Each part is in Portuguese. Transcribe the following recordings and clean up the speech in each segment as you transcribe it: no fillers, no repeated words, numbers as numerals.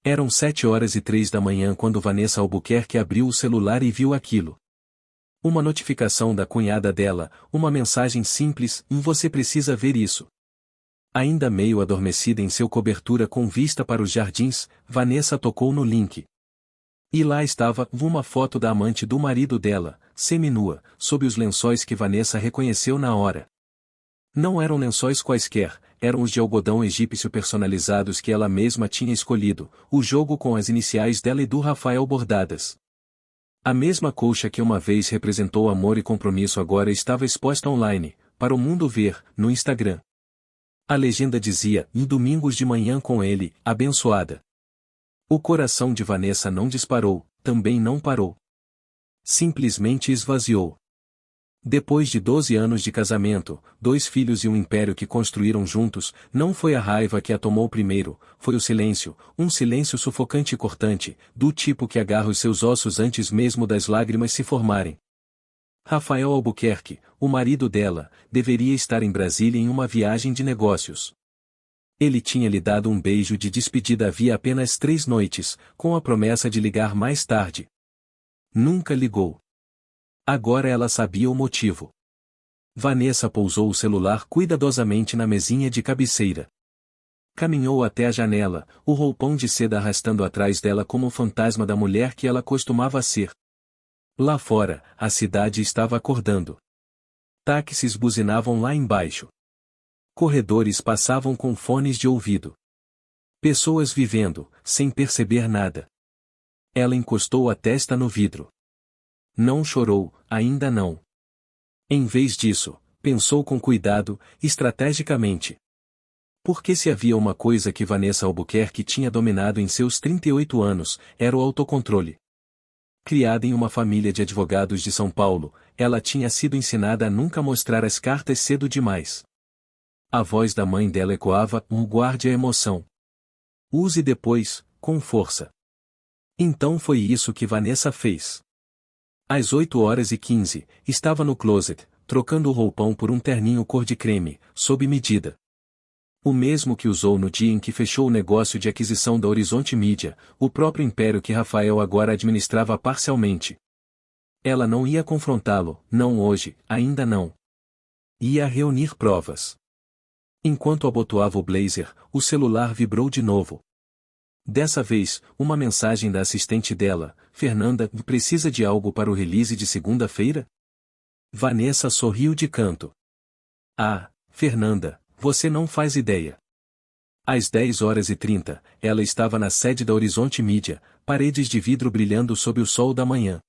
Eram 7h03 da manhã quando Vanessa Albuquerque abriu o celular e viu aquilo. Uma notificação da cunhada dela, uma mensagem simples: Você precisa ver isso. Ainda meio adormecida em seu cobertura com vista para os jardins, Vanessa tocou no link. E lá estava uma foto da amante do marido dela, seminua, sob os lençóis que Vanessa reconheceu na hora. Não eram lençóis quaisquer, eram os de algodão egípcio personalizados que ela mesma tinha escolhido, o jogo com as iniciais dela e do Rafael bordadas. A mesma colcha que uma vez representou amor e compromisso agora estava exposta online, para o mundo ver, no Instagram. A legenda dizia: em domingos de manhã com ele, abençoada. O coração de Vanessa não disparou, também não parou. Simplesmente esvaziou. Depois de 12 anos de casamento, 2 filhos e um império que construíram juntos, não foi a raiva que a tomou primeiro, foi o silêncio, um silêncio sufocante e cortante, do tipo que agarra os seus ossos antes mesmo das lágrimas se formarem. Rafael Albuquerque, o marido dela, deveria estar em Brasília em uma viagem de negócios. Ele tinha lhe dado um beijo de despedida havia apenas 3 noites, com a promessa de ligar mais tarde. Nunca ligou. Agora ela sabia o motivo. Vanessa pousou o celular cuidadosamente na mesinha de cabeceira. Caminhou até a janela, o roupão de seda arrastando atrás dela como o fantasma da mulher que ela costumava ser. Lá fora, a cidade estava acordando. Táxis buzinavam lá embaixo. Corredores passavam com fones de ouvido. Pessoas vivendo, sem perceber nada. Ela encostou a testa no vidro. Não chorou, ainda não. Em vez disso, pensou com cuidado, estrategicamente. Porque se havia uma coisa que Vanessa Albuquerque tinha dominado em seus 38 anos, era o autocontrole. Criada em uma família de advogados de São Paulo, ela tinha sido ensinada a nunca mostrar as cartas cedo demais. A voz da mãe dela ecoava: guarde a emoção. Use depois, com força. Então foi isso que Vanessa fez. Às 8h15, estava no closet, trocando o roupão por um terninho cor de creme, sob medida. O mesmo que usou no dia em que fechou o negócio de aquisição da Horizonte Mídia, o próprio império que Rafael agora administrava parcialmente. Ela não ia confrontá-lo, não hoje, ainda não. Ia reunir provas. Enquanto abotoava o blazer, o celular vibrou de novo. Dessa vez, uma mensagem da assistente dela: Fernanda, precisa de algo para o release de segunda-feira? Vanessa sorriu de canto. Ah, Fernanda, você não faz ideia. Às 10h30, ela estava na sede da Horizonte Mídia, paredes de vidro brilhando sob o sol da manhã.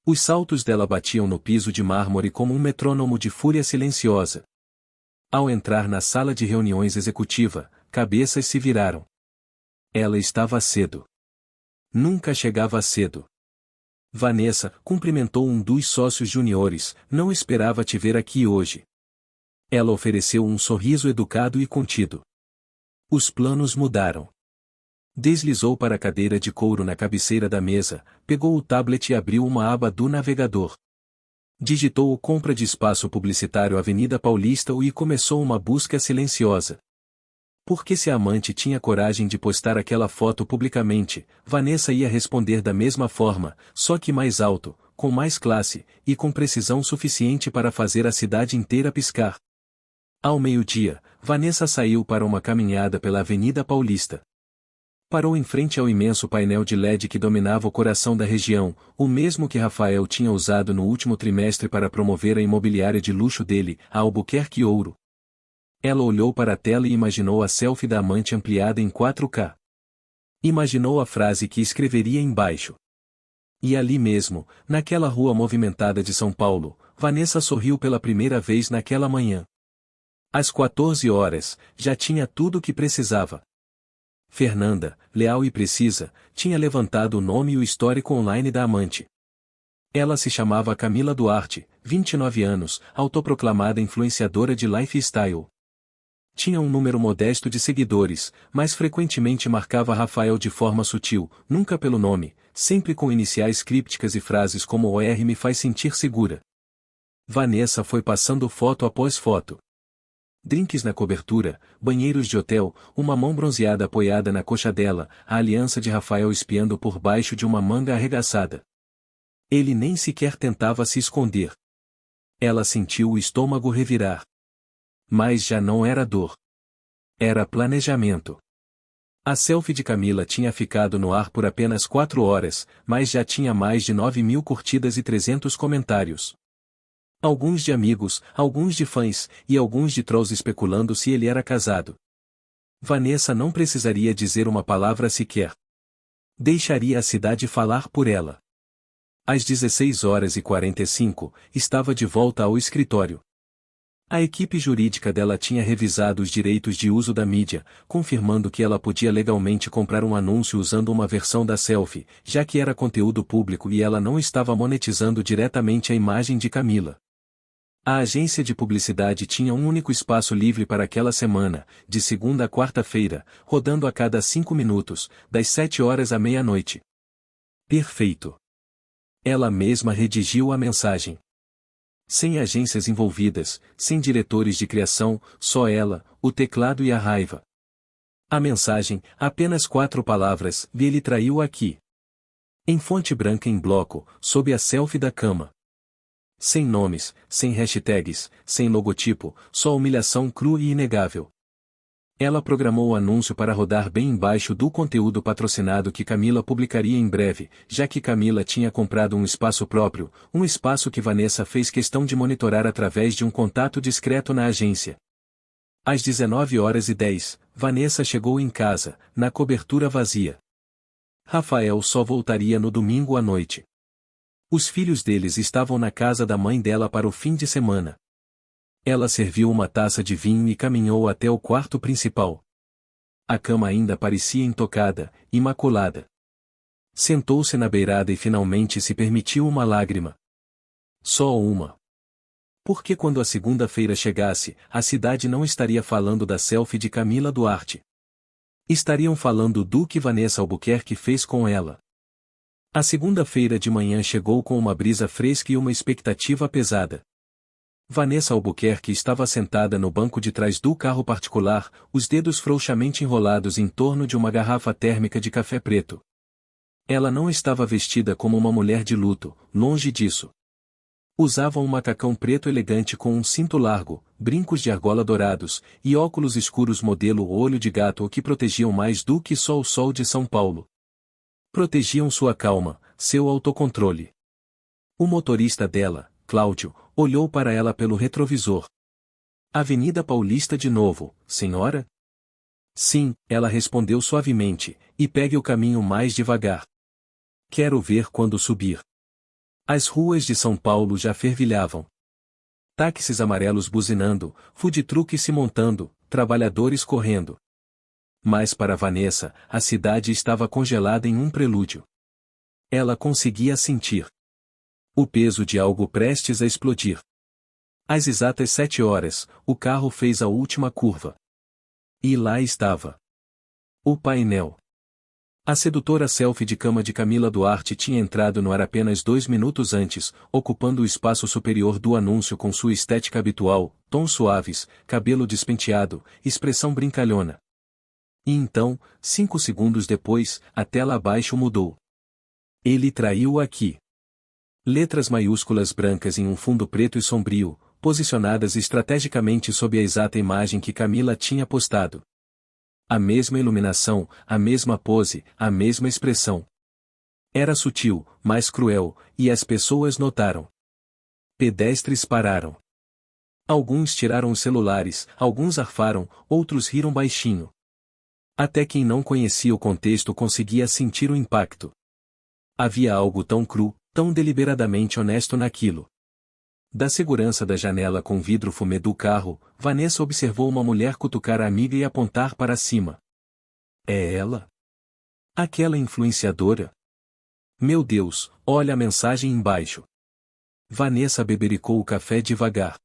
Os saltos dela batiam no piso de mármore como um metrônomo de fúria silenciosa. Ao entrar na sala de reuniões executiva, cabeças se viraram. Ela estava cedo. Nunca chegava cedo. Vanessa cumprimentou um dos sócios juniores: não esperava te ver aqui hoje. Ela ofereceu um sorriso educado e contido. Os planos mudaram. Deslizou para a cadeira de couro na cabeceira da mesa, pegou o tablet e abriu uma aba do navegador. Digitou o compra de espaço publicitário Avenida Paulista e começou uma busca silenciosa. Porque se a amante tinha coragem de postar aquela foto publicamente, Vanessa ia responder da mesma forma, só que mais alto, com mais classe, e com precisão suficiente para fazer a cidade inteira piscar. Ao meio-dia, Vanessa saiu para uma caminhada pela Avenida Paulista. Parou em frente ao imenso painel de LED que dominava o coração da região, o mesmo que Rafael tinha usado no último trimestre para promover a imobiliária de luxo dele, a Albuquerque Ouro. Ela olhou para a tela e imaginou a selfie da amante ampliada em 4K. Imaginou a frase que escreveria embaixo. E ali mesmo, naquela rua movimentada de São Paulo, Vanessa sorriu pela primeira vez naquela manhã. Às 14h, já tinha tudo o que precisava. Fernanda, leal e precisa, tinha levantado o nome e o histórico online da amante. Ela se chamava Camila Duarte, 29 anos, autoproclamada influenciadora de lifestyle. Tinha um número modesto de seguidores, mas frequentemente marcava Rafael de forma sutil, nunca pelo nome, sempre com iniciais crípticas e frases como "OR me faz sentir segura". Vanessa foi passando foto após foto. Drinks na cobertura, banheiros de hotel, uma mão bronzeada apoiada na coxa dela, a aliança de Rafael espiando por baixo de uma manga arregaçada. Ele nem sequer tentava se esconder. Ela sentiu o estômago revirar. Mas já não era dor. Era planejamento. A selfie de Camila tinha ficado no ar por apenas 4 horas, mas já tinha mais de 9.000 curtidas e 300 comentários. Alguns de amigos, alguns de fãs, e alguns de trolls especulando se ele era casado. Vanessa não precisaria dizer uma palavra sequer. Deixaria a cidade falar por ela. Às 16h45, estava de volta ao escritório. A equipe jurídica dela tinha revisado os direitos de uso da mídia, confirmando que ela podia legalmente comprar um anúncio usando uma versão da selfie, já que era conteúdo público e ela não estava monetizando diretamente a imagem de Camila. A agência de publicidade tinha um único espaço livre para aquela semana, de segunda a quarta-feira, rodando a cada 5 minutos, das 7 horas à meia-noite. Perfeito. Ela mesma redigiu a mensagem. Sem agências envolvidas, sem diretores de criação, só ela, o teclado e a raiva. A mensagem, apenas 4 palavras, ele traiu aqui. Em fonte branca em bloco, sob a selfie da cama. Sem nomes, sem hashtags, sem logotipo, só humilhação crua e inegável. Ela programou o anúncio para rodar bem embaixo do conteúdo patrocinado que Camila publicaria em breve, já que Camila tinha comprado um espaço próprio, um espaço que Vanessa fez questão de monitorar através de um contato discreto na agência. Às 19h10, Vanessa chegou em casa, na cobertura vazia. Rafael só voltaria no domingo à noite. Os filhos deles estavam na casa da mãe dela para o fim de semana. Ela serviu uma taça de vinho e caminhou até o quarto principal. A cama ainda parecia intocada, imaculada. Sentou-se na beirada e finalmente se permitiu uma lágrima. Só uma. Porque quando a segunda-feira chegasse, a cidade não estaria falando da selfie de Camila Duarte. Estariam falando do que Vanessa Albuquerque fez com ela. A segunda-feira de manhã chegou com uma brisa fresca e uma expectativa pesada. Vanessa Albuquerque estava sentada no banco de trás do carro particular, os dedos frouxamente enrolados em torno de uma garrafa térmica de café preto. Ela não estava vestida como uma mulher de luto, longe disso. Usava um macacão preto elegante com um cinto largo, brincos de argola dourados, e óculos escuros modelo olho de gato que protegiam mais do que só o sol de São Paulo. Protegiam sua calma, seu autocontrole. O motorista dela, Cláudio, olhou para ela pelo retrovisor. Avenida Paulista de novo, senhora? Sim, ela respondeu suavemente, e pegue o caminho mais devagar. Quero ver quando subir. As ruas de São Paulo já fervilhavam. Táxis amarelos buzinando, food trucks se montando, trabalhadores correndo. Mas para Vanessa, a cidade estava congelada em um prelúdio. Ela conseguia sentir o peso de algo prestes a explodir. Às exatas 7 horas, o carro fez a última curva. E lá estava o painel. A sedutora selfie de cama de Camila Duarte tinha entrado no ar apenas 2 minutos antes, ocupando o espaço superior do anúncio com sua estética habitual, tons suaves, cabelo despenteado, expressão brincalhona. E então, 5 segundos depois, a tela abaixo mudou. Ele traiu aqui. Letras maiúsculas brancas em um fundo preto e sombrio, posicionadas estrategicamente sob a exata imagem que Camila tinha postado. A mesma iluminação, a mesma pose, a mesma expressão. Era sutil, mas cruel, e as pessoas notaram. Pedestres pararam. Alguns tiraram os celulares, alguns arfaram, outros riram baixinho. Até quem não conhecia o contexto conseguia sentir o impacto. Havia algo tão cru, tão deliberadamente honesto naquilo. Da segurança da janela com vidro fumê do carro, Vanessa observou uma mulher cutucar a amiga e apontar para cima. É ela? Aquela influenciadora? Meu Deus, olha a mensagem embaixo. Vanessa bebericou o café devagar.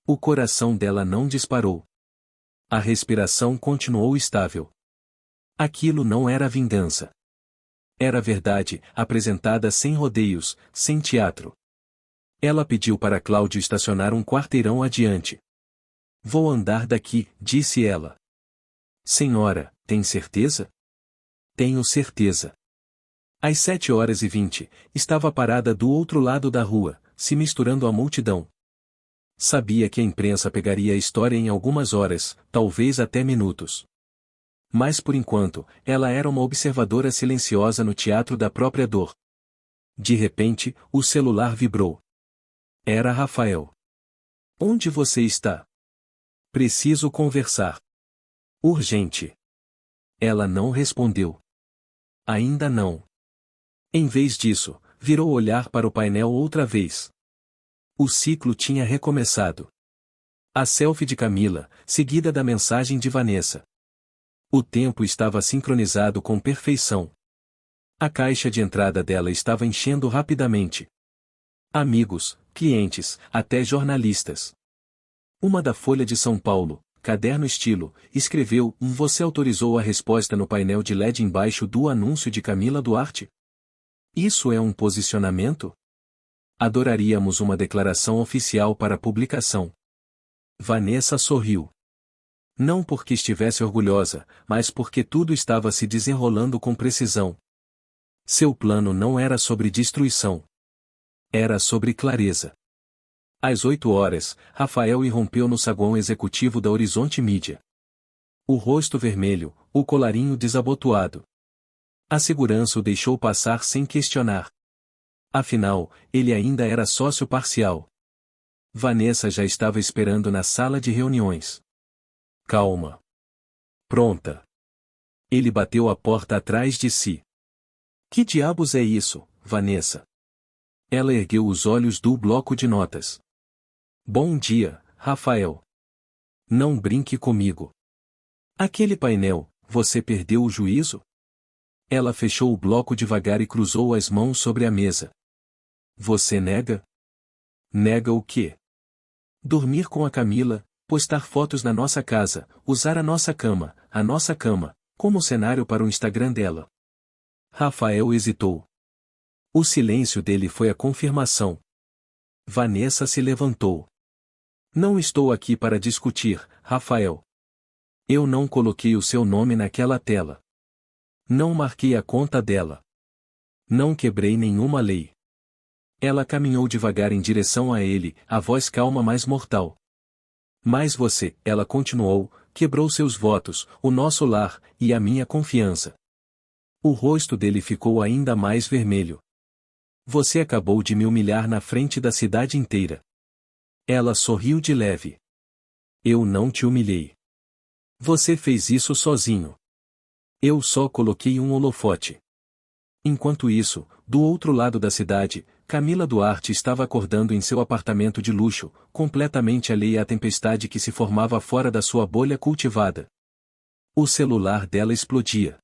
O coração dela não disparou. A respiração continuou estável. Aquilo não era vingança. Era verdade, apresentada sem rodeios, sem teatro. Ela pediu para Cláudio estacionar um quarteirão adiante. Vou andar daqui, disse ela. Senhora, tem certeza? Tenho certeza. Às 7h20, estava parada do outro lado da rua, se misturando à multidão. Sabia que a imprensa pegaria a história em algumas horas, talvez até minutos. Mas por enquanto, ela era uma observadora silenciosa no teatro da própria dor. De repente, o celular vibrou. Era Rafael. Onde você está? Preciso conversar. Urgente. Ela não respondeu. Ainda não. Em vez disso, virou olhar para o painel outra vez. O ciclo tinha recomeçado. A selfie de Camila, seguida da mensagem de Vanessa. O tempo estava sincronizado com perfeição. A caixa de entrada dela estava enchendo rapidamente. Amigos, clientes, até jornalistas. Uma da Folha de São Paulo, caderno estilo, escreveu: Você autorizou a resposta no painel de LED embaixo do anúncio de Camila Duarte? Isso é um posicionamento? Adoraríamos uma declaração oficial para publicação. Vanessa sorriu. Não porque estivesse orgulhosa, mas porque tudo estava se desenrolando com precisão. Seu plano não era sobre destruição. Era sobre clareza. Às 8h, Rafael irrompeu no saguão executivo da Horizonte Mídia. O rosto vermelho, o colarinho desabotoado. A segurança o deixou passar sem questionar. Afinal, ele ainda era sócio parcial. Vanessa já estava esperando na sala de reuniões. Calma. Pronta. Ele bateu a porta atrás de si. Que diabos é isso, Vanessa? Ela ergueu os olhos do bloco de notas. Bom dia, Rafael. Não brinque comigo. Aquele painel, você perdeu o juízo? Ela fechou o bloco devagar e cruzou as mãos sobre a mesa. Você nega? Nega o quê? Dormir com a Camila, postar fotos na nossa casa, usar a nossa cama, como cenário para o Instagram dela. Rafael hesitou. O silêncio dele foi a confirmação. Vanessa se levantou. Não estou aqui para discutir, Rafael. Eu não coloquei o seu nome naquela tela. Não marquei a conta dela. Não quebrei nenhuma lei. Ela caminhou devagar em direção a ele, a voz calma mas mortal. Mas você, ela continuou, quebrou seus votos, o nosso lar, e a minha confiança. O rosto dele ficou ainda mais vermelho. Você acabou de me humilhar na frente da cidade inteira. Ela sorriu de leve. Eu não te humilhei. Você fez isso sozinho. Eu só coloquei um holofote. Enquanto isso, do outro lado da cidade, Camila Duarte estava acordando em seu apartamento de luxo, completamente alheia à tempestade que se formava fora da sua bolha cultivada. O celular dela explodia.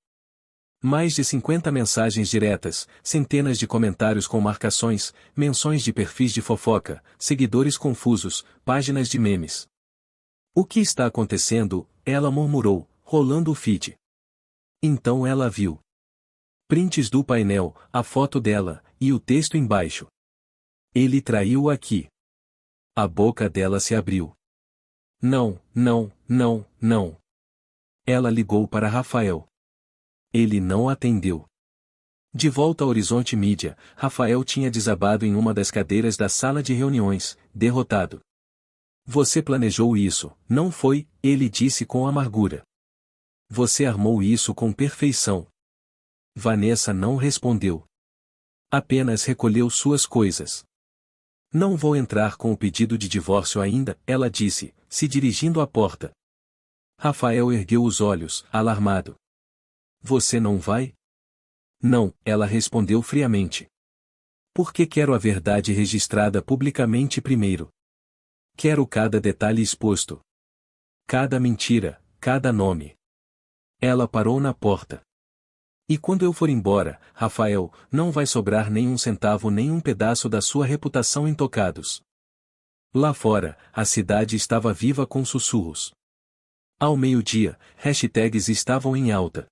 Mais de 50 mensagens diretas, centenas de comentários com marcações, menções de perfis de fofoca, seguidores confusos, páginas de memes. O que está acontecendo? Ela murmurou, rolando o feed. Então ela viu. Prints do painel, a foto dela, e o texto embaixo. Ele traiu aqui. A boca dela se abriu. Não, não, não, não. Ela ligou para Rafael. Ele não atendeu. De volta ao Horizonte Mídia, Rafael tinha desabado em uma das cadeiras da sala de reuniões, derrotado. Você planejou isso, não foi? Ele disse com amargura. Você armou isso com perfeição. Vanessa não respondeu. Apenas recolheu suas coisas. Não vou entrar com o pedido de divórcio ainda, ela disse, se dirigindo à porta. Rafael ergueu os olhos, alarmado. Você não vai? Não, ela respondeu friamente. Porque quero a verdade registrada publicamente primeiro. Quero cada detalhe exposto. Cada mentira, cada nome. Ela parou na porta. E quando eu for embora, Rafael, não vai sobrar nem um centavo nem um pedaço da sua reputação intocados. Lá fora, a cidade estava viva com sussurros. Ao meio-dia, hashtags estavam em alta.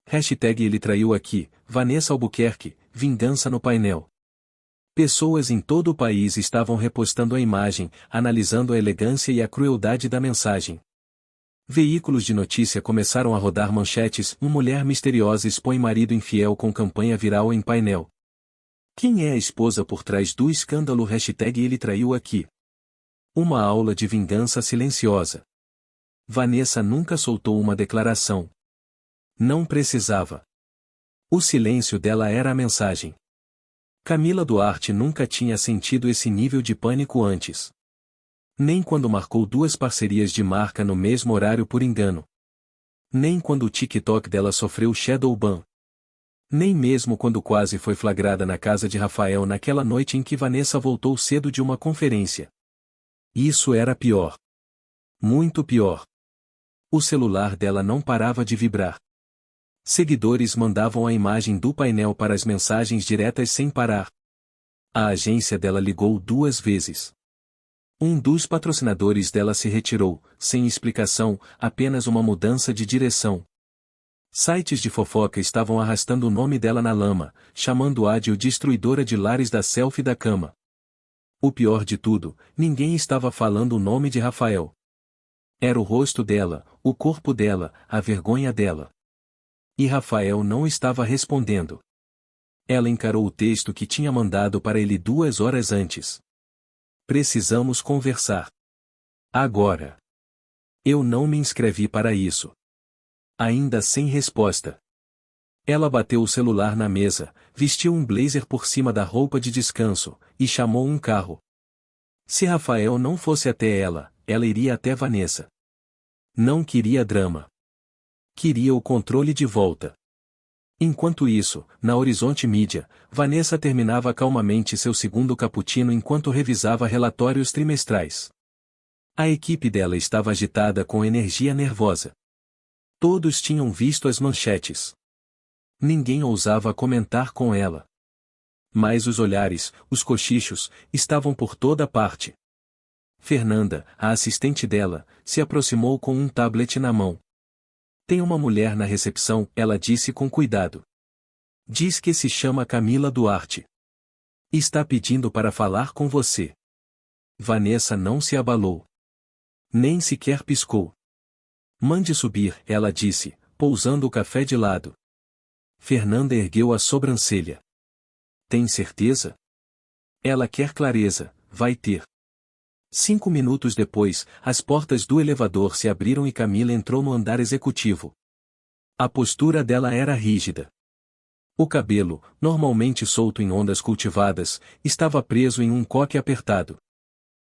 Hashtag ele traiu aqui, Vanessa Albuquerque, vingança no painel. Pessoas em todo o país estavam repostando a imagem, analisando a elegância e a crueldade da mensagem. Veículos de notícia começaram a rodar manchetes: uma mulher misteriosa expõe marido infiel com campanha viral em painel. Quem é a esposa por trás do escândalo? #ele traiu aqui. Uma aula de vingança silenciosa. Vanessa nunca soltou uma declaração. Não precisava. O silêncio dela era a mensagem. Camila Duarte nunca tinha sentido esse nível de pânico antes. Nem quando marcou 2 parcerias de marca no mesmo horário por engano. Nem quando o TikTok dela sofreu shadow ban. Nem mesmo quando quase foi flagrada na casa de Rafael naquela noite em que Vanessa voltou cedo de uma conferência. Isso era pior. Muito pior. O celular dela não parava de vibrar. Seguidores mandavam a imagem do painel para as mensagens diretas sem parar. A agência dela ligou 2 vezes. Um dos patrocinadores dela se retirou, sem explicação, apenas uma mudança de direção. Sites de fofoca estavam arrastando o nome dela na lama, chamando-a de o destruidora de lares da selfie da cama. O pior de tudo, ninguém estava falando o nome de Rafael. Era o rosto dela, o corpo dela, a vergonha dela. E Rafael não estava respondendo. Ela encarou o texto que tinha mandado para ele 2 horas antes. Precisamos conversar. Agora. Eu não me inscrevi para isso. Ainda sem resposta. Ela bateu o celular na mesa, vestiu um blazer por cima da roupa de descanso, e chamou um carro. Se Rafael não fosse até ela, ela iria até Vanessa. Não queria drama. Queria o controle de volta. Enquanto isso, na Horizonte Mídia, Vanessa terminava calmamente seu segundo cappuccino enquanto revisava relatórios trimestrais. A equipe dela estava agitada com energia nervosa. Todos tinham visto as manchetes. Ninguém ousava comentar com ela. Mas os olhares, os cochichos, estavam por toda parte. Fernanda, a assistente dela, se aproximou com um tablet na mão. Tem uma mulher na recepção, ela disse com cuidado. Diz que se chama Camila Duarte. Está pedindo para falar com você. Vanessa não se abalou. Nem sequer piscou. Mande subir, ela disse, pousando o café de lado. Fernanda ergueu a sobrancelha. Tem certeza? Ela quer clareza, vai ter. 5 minutos depois, as portas do elevador se abriram e Camila entrou no andar executivo. A postura dela era rígida. O cabelo, normalmente solto em ondas cultivadas, estava preso em um coque apertado.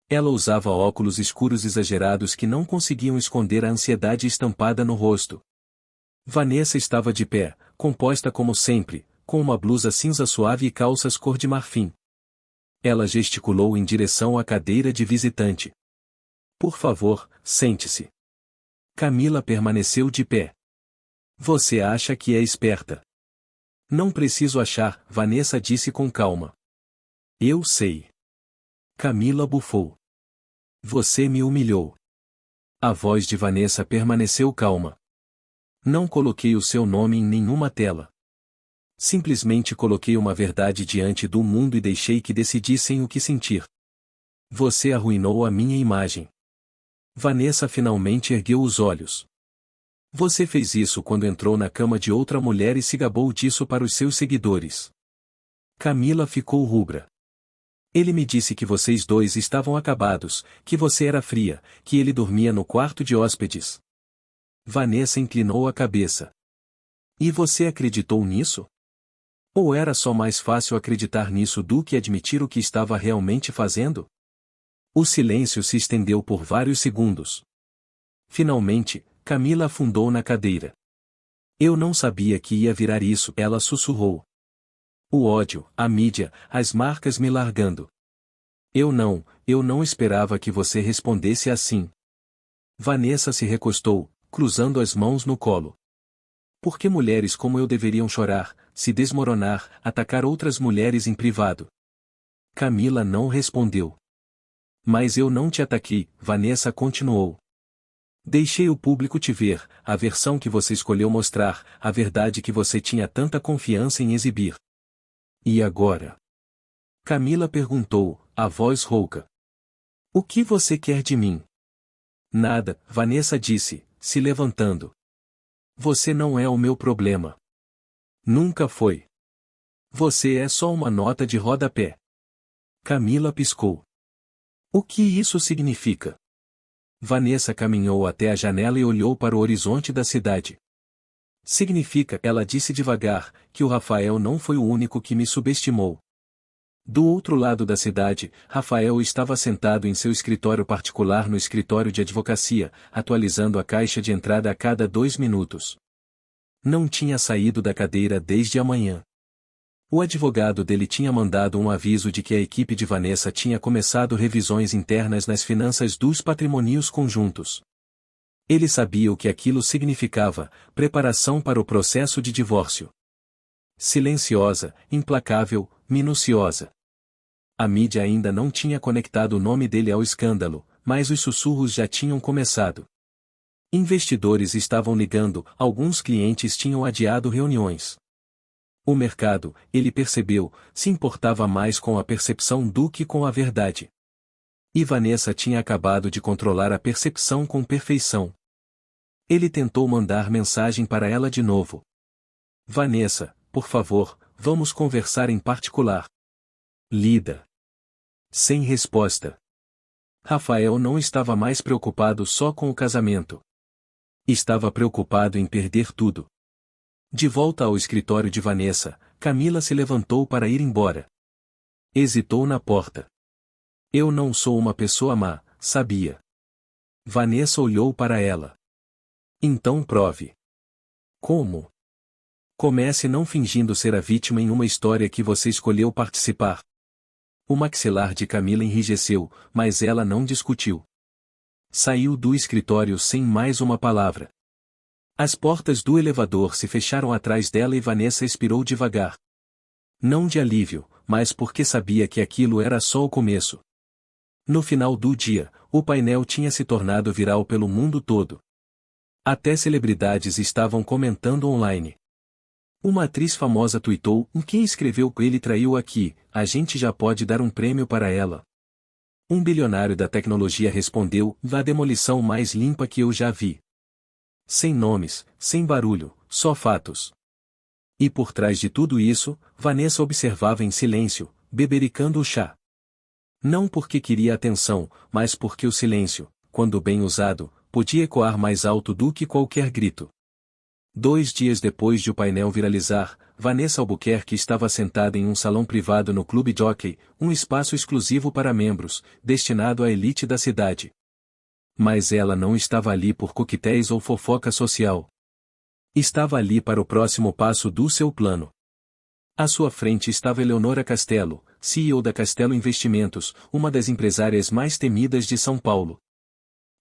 Ela usava óculos escuros exagerados que não conseguiam esconder a ansiedade estampada no rosto. Vanessa estava de pé, composta como sempre, com uma blusa cinza suave e calças cor de marfim. Ela gesticulou em direção à cadeira de visitante. Por favor, sente-se. Camila permaneceu de pé. Você acha que é esperta? Não preciso achar, Vanessa disse com calma. Eu sei. Camila bufou. Você me humilhou. A voz de Vanessa permaneceu calma. Não coloquei o seu nome em nenhuma tela. Simplesmente coloquei uma verdade diante do mundo e deixei que decidissem o que sentir. Você arruinou a minha imagem. Vanessa finalmente ergueu os olhos. Você fez isso quando entrou na cama de outra mulher e se gabou disso para os seus seguidores. Camila ficou rubra. Ele me disse que vocês dois estavam acabados, que você era fria, que ele dormia no quarto de hóspedes. Vanessa inclinou a cabeça. E você acreditou nisso? Ou era só mais fácil acreditar nisso do que admitir o que estava realmente fazendo? O silêncio se estendeu por vários segundos. Finalmente, Camila afundou na cadeira. Eu não sabia que ia virar isso, ela sussurrou. O ódio, a mídia, as marcas me largando. Eu não esperava que você respondesse assim. Vanessa se recostou, cruzando as mãos no colo. Por que mulheres como eu deveriam chorar, se desmoronar, atacar outras mulheres em privado? Camila não respondeu. Mas eu não te ataquei, Vanessa continuou. Deixei o público te ver, a versão que você escolheu mostrar, a verdade que você tinha tanta confiança em exibir. E agora? Camila perguntou, a voz rouca. O que você quer de mim? Nada, Vanessa disse, se levantando. Você não é o meu problema. Nunca foi. Você é só uma nota de rodapé. Camila piscou. O que isso significa? Vanessa caminhou até a janela e olhou para o horizonte da cidade. Significa, ela disse devagar, que o Rafael não foi o único que me subestimou. Do outro lado da cidade, Rafael estava sentado em seu escritório particular no escritório de advocacia, atualizando a caixa de entrada a cada 2 minutos. Não tinha saído da cadeira desde a manhã. O advogado dele tinha mandado um aviso de que a equipe de Vanessa tinha começado revisões internas nas finanças dos patrimônios conjuntos. Ele sabia o que aquilo significava, preparação para o processo de divórcio. Silenciosa, implacável, minuciosa. A mídia ainda não tinha conectado o nome dele ao escândalo, mas os sussurros já tinham começado. Investidores estavam ligando, alguns clientes tinham adiado reuniões. O mercado, ele percebeu, se importava mais com a percepção do que com a verdade. E Vanessa tinha acabado de controlar a percepção com perfeição. Ele tentou mandar mensagem para ela de novo. Vanessa, por favor, vamos conversar em particular. Lida. Sem resposta. Rafael não estava mais preocupado só com o casamento. Estava preocupado em perder tudo. De volta ao escritório de Vanessa, Camila se levantou para ir embora. Hesitou na porta. Eu não sou uma pessoa má, sabia. Vanessa olhou para ela. Então prove. Como? Comece não fingindo ser a vítima em uma história que você escolheu participar. O maxilar de Camila enrijeceu, mas ela não discutiu. Saiu do escritório sem mais uma palavra. As portas do elevador se fecharam atrás dela e Vanessa expirou devagar. Não de alívio, mas porque sabia que aquilo era só o começo. No final do dia, o painel tinha se tornado viral pelo mundo todo. Até celebridades estavam comentando online. Uma atriz famosa tuitou, quem escreveu ele traiu aqui, a gente já pode dar um prêmio para ela. Um bilionário da tecnologia respondeu, a demolição mais limpa que eu já vi. Sem nomes, sem barulho, só fatos. E por trás de tudo isso, Vanessa observava em silêncio, bebericando o chá. Não porque queria atenção, mas porque o silêncio, quando bem usado, podia ecoar mais alto do que qualquer grito. 2 dias depois de o painel viralizar, Vanessa Albuquerque estava sentada em um salão privado no Clube Jockey, um espaço exclusivo para membros, destinado à elite da cidade. Mas ela não estava ali por coquetéis ou fofoca social. Estava ali para o próximo passo do seu plano. À sua frente estava Eleonora Castelo, CEO da Castelo Investimentos, uma das empresárias mais temidas de São Paulo.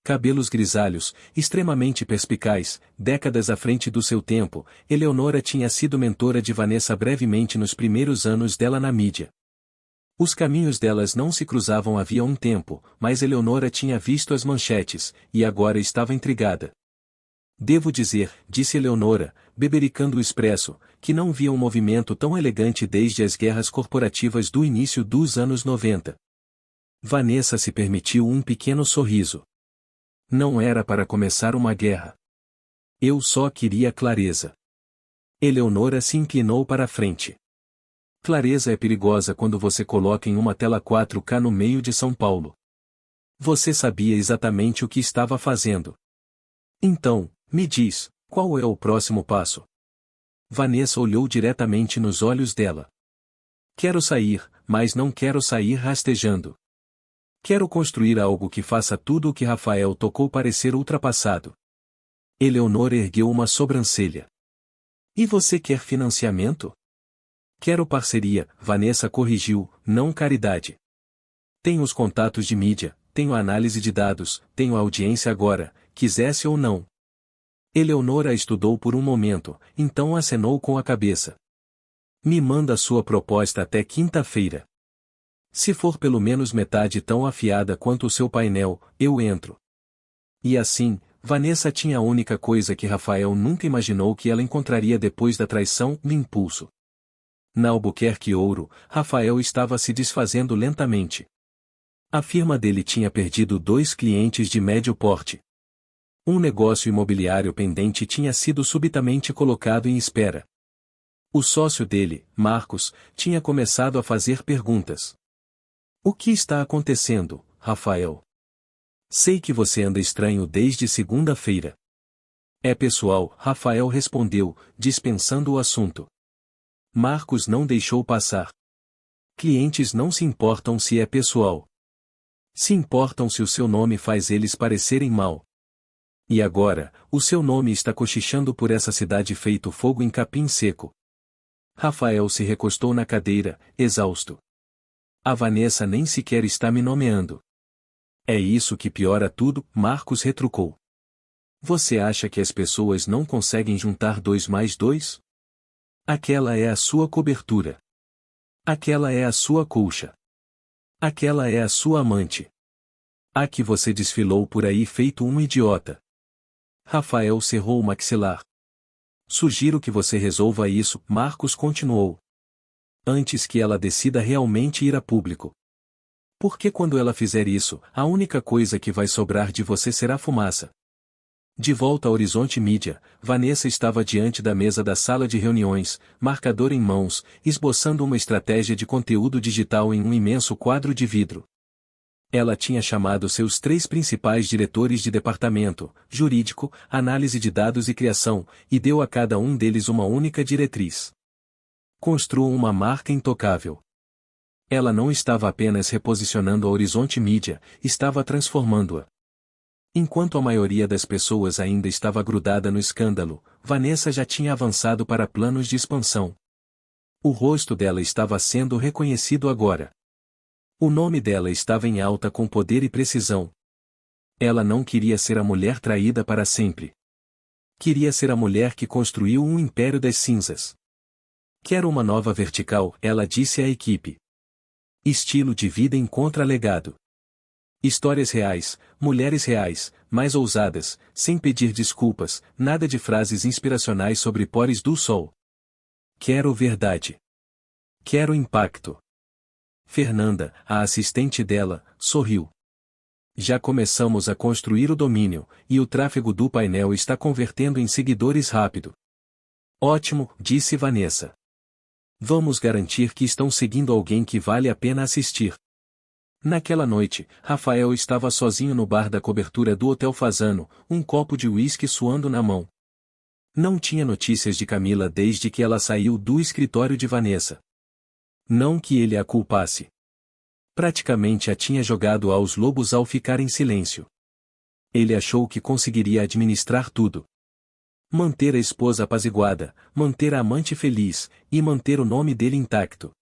Cabelos grisalhos, extremamente perspicaz, décadas à frente do seu tempo, Eleonora tinha sido mentora de Vanessa brevemente nos primeiros anos dela na mídia. Os caminhos delas não se cruzavam havia um tempo, mas Eleonora tinha visto as manchetes, e agora estava intrigada. Devo dizer, disse Eleonora, bebericando o expresso, que não via um movimento tão elegante desde as guerras corporativas do início dos anos 90. Vanessa se permitiu um pequeno sorriso. Não era para começar uma guerra. Eu só queria clareza. Eleonora se inclinou para a frente. Clareza é perigosa quando você coloca em uma tela 4K no meio de São Paulo. Você sabia exatamente o que estava fazendo. Então, me diz, qual é o próximo passo? Vanessa olhou diretamente nos olhos dela. Quero sair, mas não quero sair rastejando. Quero construir algo que faça tudo o que Rafael tocou parecer ultrapassado. Eleonora ergueu uma sobrancelha. E você quer financiamento? Quero parceria, Vanessa corrigiu, não caridade. Tenho os contatos de mídia, tenho a análise de dados, tenho a audiência agora, quisesse ou não. Eleonora a estudou por um momento, então acenou com a cabeça. Me manda sua proposta até quinta-feira. Se for pelo menos metade tão afiada quanto o seu painel, eu entro. E assim, Vanessa tinha a única coisa que Rafael nunca imaginou que ela encontraria depois da traição, o impulso. Na Albuquerque Ouro, Rafael estava se desfazendo lentamente. A firma dele tinha perdido 2 clientes de médio porte. Um negócio imobiliário pendente tinha sido subitamente colocado em espera. O sócio dele, Marcos, tinha começado a fazer perguntas. O que está acontecendo, Rafael? Sei que você anda estranho desde segunda-feira. É pessoal, Rafael respondeu, dispensando o assunto. Marcos não deixou passar. Clientes não se importam se é pessoal. Se importam se o seu nome faz eles parecerem mal. E agora, o seu nome está cochichando por essa cidade feito fogo em capim seco. Rafael se recostou na cadeira, exausto. A Vanessa nem sequer está me nomeando. É isso que piora tudo, Marcos retrucou. Você acha que as pessoas não conseguem juntar 2 mais 2? Aquela é a sua cobertura. Aquela é a sua colcha. Aquela é a sua amante. A que você desfilou por aí feito um idiota. Rafael cerrou o maxilar. Sugiro que você resolva isso, Marcos continuou. Antes que ela decida realmente ir a público. Porque quando ela fizer isso, a única coisa que vai sobrar de você será fumaça. De volta a Horizonte Mídia, Vanessa estava diante da mesa da sala de reuniões, marcador em mãos, esboçando uma estratégia de conteúdo digital em um imenso quadro de vidro. Ela tinha chamado seus 3 principais diretores de departamento, jurídico, análise de dados e criação, e deu a cada um deles uma única diretriz. Construam uma marca intocável. Ela não estava apenas reposicionando a Horizonte Mídia, estava transformando-a. Enquanto a maioria das pessoas ainda estava grudada no escândalo, Vanessa já tinha avançado para planos de expansão. O rosto dela estava sendo reconhecido agora. O nome dela estava em alta com poder e precisão. Ela não queria ser a mulher traída para sempre. Queria ser a mulher que construiu um império das cinzas. Quero uma nova vertical, ela disse à equipe. Estilo de vida encontra legado. Histórias reais, mulheres reais, mais ousadas, sem pedir desculpas, nada de frases inspiracionais sobre pores do sol. Quero verdade. Quero impacto. Fernanda, a assistente dela, sorriu. Já começamos a construir o domínio, e o tráfego do painel está convertendo em seguidores rápido. Ótimo, disse Vanessa. Vamos garantir que estão seguindo alguém que vale a pena assistir. Naquela noite, Rafael estava sozinho no bar da cobertura do Hotel Fasano, um copo de uísque suando na mão. Não tinha notícias de Camila desde que ela saiu do escritório de Vanessa. Não que ele a culpasse. Praticamente a tinha jogado aos lobos ao ficar em silêncio. Ele achou que conseguiria administrar tudo. Manter a esposa apaziguada, manter a amante feliz, e manter o nome dele intacto.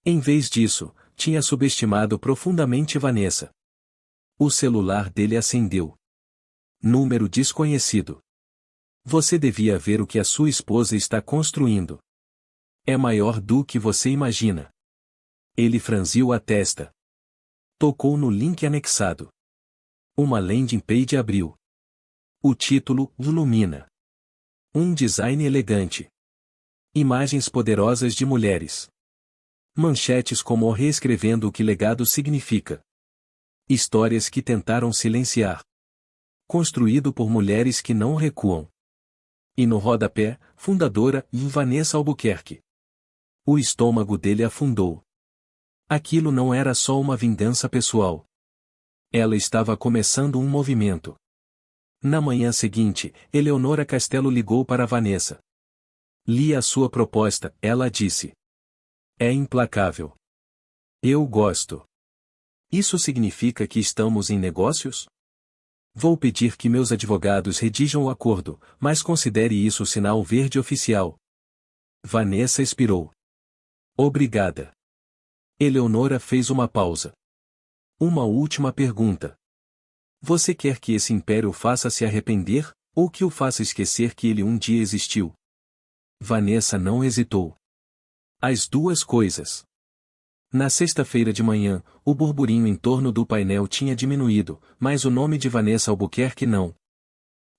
Em vez disso, tinha subestimado profundamente Vanessa. O celular dele acendeu. Número desconhecido. Você devia ver o que a sua esposa está construindo. É maior do que você imagina. Ele franziu a testa. Tocou no link anexado. Uma landing page abriu. O título, Ilumina. Um design elegante. Imagens poderosas de mulheres. Manchetes como reescrevendo o que legado significa. Histórias que tentaram silenciar. Construído por mulheres que não recuam. E no rodapé, fundadora, Vanessa Albuquerque. O estômago dele afundou. Aquilo não era só uma vingança pessoal. Ela estava começando um movimento. Na manhã seguinte, Eleonora Castelo ligou para Vanessa. Li a sua proposta, ela disse. É implacável. Eu gosto. Isso significa que estamos em negócios? Vou pedir que meus advogados redijam o acordo, mas considere isso sinal verde oficial. Vanessa expirou. Obrigada. Eleonora fez uma pausa. Uma última pergunta. Você quer que esse império faça se arrepender, ou que o faça esquecer que ele um dia existiu? Vanessa não hesitou. As duas coisas. Na sexta-feira de manhã, o burburinho em torno do painel tinha diminuído, mas o nome de Vanessa Albuquerque não.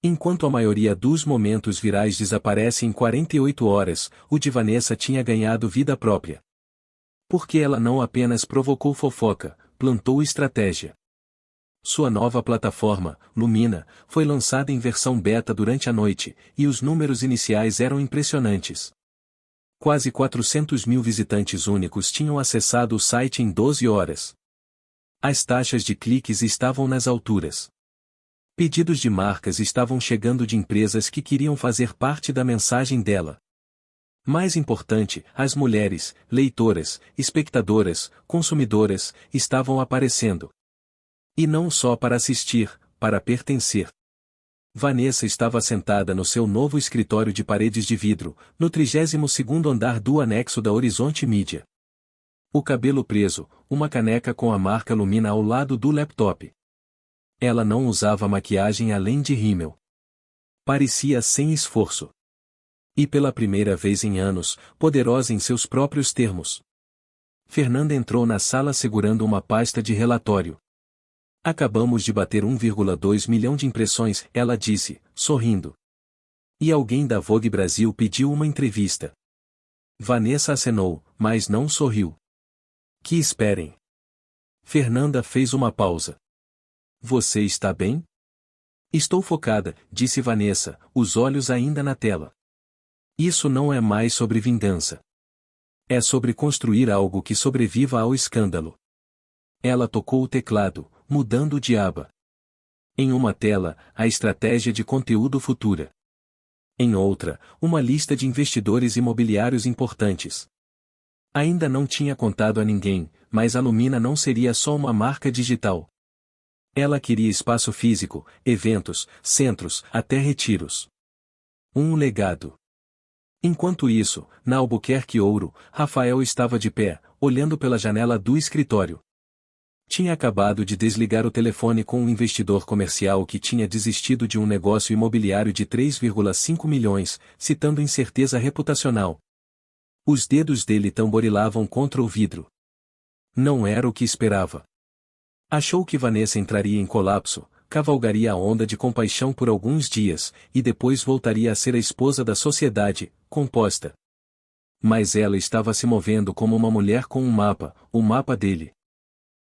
Enquanto a maioria dos momentos virais desaparece em 48 horas, o de Vanessa tinha ganhado vida própria. Porque ela não apenas provocou fofoca, plantou estratégia. Sua nova plataforma, Lumina, foi lançada em versão beta durante a noite, e os números iniciais eram impressionantes. Quase 400 mil visitantes únicos tinham acessado o site em 12 horas. As taxas de cliques estavam nas alturas. Pedidos de marcas estavam chegando de empresas que queriam fazer parte da mensagem dela. Mais importante, as mulheres, leitoras, espectadoras, consumidoras, estavam aparecendo. E não só para assistir, para pertencer. Vanessa estava sentada no seu novo escritório de paredes de vidro, no 32º andar do anexo da Horizonte Mídia. O cabelo preso, uma caneca com a marca Lumina ao lado do laptop. Ela não usava maquiagem além de rímel. Parecia sem esforço. E pela primeira vez em anos, poderosa em seus próprios termos. Fernanda entrou na sala segurando uma pasta de relatório. Acabamos de bater 1,2 milhão de impressões, ela disse, sorrindo. E alguém da Vogue Brasil pediu uma entrevista. Vanessa acenou, mas não sorriu. Que esperem. Fernanda fez uma pausa. Você está bem? Estou focada, disse Vanessa, os olhos ainda na tela. Isso não é mais sobre vingança. É sobre construir algo que sobreviva ao escândalo. Ela tocou o teclado, mudando de aba. Em uma tela, a estratégia de conteúdo futura. Em outra, uma lista de investidores imobiliários importantes. Ainda não tinha contado a ninguém, mas a Lumina não seria só uma marca digital. Ela queria espaço físico, eventos, centros, até retiros. Um legado. Enquanto isso, na Albuquerque Ouro, Rafael estava de pé, olhando pela janela do escritório. Tinha acabado de desligar o telefone com um investidor comercial que tinha desistido de um negócio imobiliário de 3,5 milhões, citando incerteza reputacional. Os dedos dele tamborilavam contra o vidro. Não era o que esperava. Achou que Vanessa entraria em colapso, cavalgaria a onda de compaixão por alguns dias, e depois voltaria a ser a esposa da sociedade, composta. Mas ela estava se movendo como uma mulher com um mapa, o mapa dele.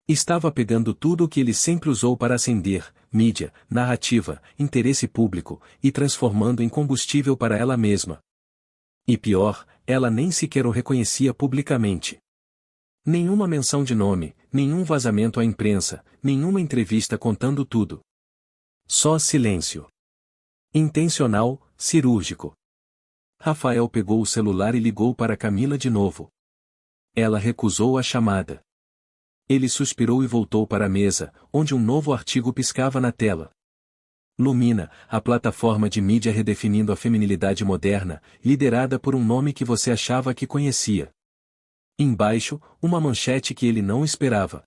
Estava pegando tudo o que ele sempre usou para acender, mídia, narrativa, interesse público, e transformando em combustível para ela mesma. E pior, ela nem sequer o reconhecia publicamente. Nenhuma menção de nome, nenhum vazamento à imprensa, nenhuma entrevista contando tudo. Só silêncio. Intencional, cirúrgico. Rafael pegou o celular e ligou para Camila de novo. Ela recusou a chamada. Ele suspirou e voltou para a mesa, onde um novo artigo piscava na tela. Lumina, a plataforma de mídia redefinindo a feminilidade moderna, liderada por um nome que você achava que conhecia. Embaixo, uma manchete que ele não esperava.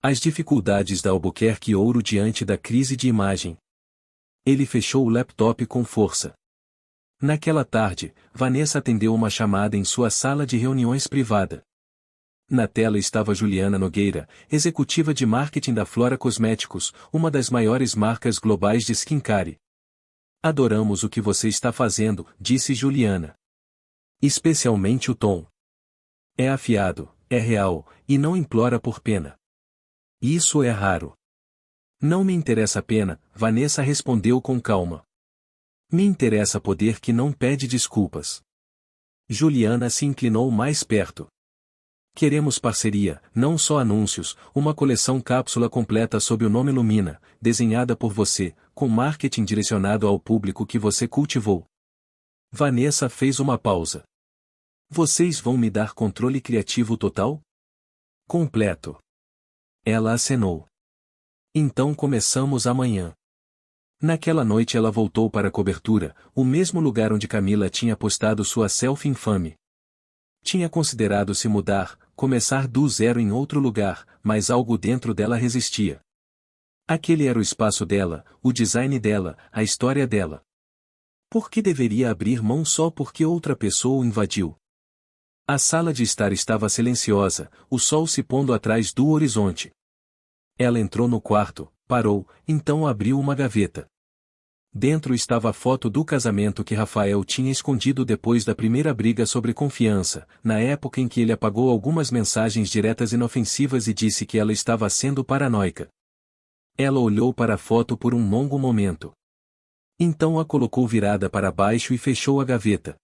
As dificuldades da Albuquerque Ouro diante da crise de imagem. Ele fechou o laptop com força. Naquela tarde, Vanessa atendeu uma chamada em sua sala de reuniões privada. Na tela estava Juliana Nogueira, executiva de marketing da Flora Cosméticos, uma das maiores marcas globais de skincare. Adoramos o que você está fazendo, disse Juliana. Especialmente o tom. É afiado, é real, e não implora por pena. Isso é raro. Não me interessa a pena, Vanessa respondeu com calma. Me interessa poder que não pede desculpas. Juliana se inclinou mais perto. Queremos parceria, não só anúncios, uma coleção cápsula completa sob o nome Lumina, desenhada por você, com marketing direcionado ao público que você cultivou. Vanessa fez uma pausa. Vocês vão me dar controle criativo total? Completo. Ela acenou. Então começamos amanhã. Naquela noite ela voltou para a cobertura, o mesmo lugar onde Camila tinha postado sua selfie infame. Tinha considerado se mudar, começar do zero em outro lugar, mas algo dentro dela resistia. Aquele era o espaço dela, o design dela, a história dela. Por que deveria abrir mão só porque outra pessoa o invadiu? A sala de estar estava silenciosa, o sol se pondo atrás do horizonte. Ela entrou no quarto, parou, então abriu uma gaveta. Dentro estava a foto do casamento que Rafael tinha escondido depois da primeira briga sobre confiança, na época em que ele apagou algumas mensagens diretas inofensivas e disse que ela estava sendo paranoica. Ela olhou para a foto por um longo momento. Então a colocou virada para baixo e fechou a gaveta.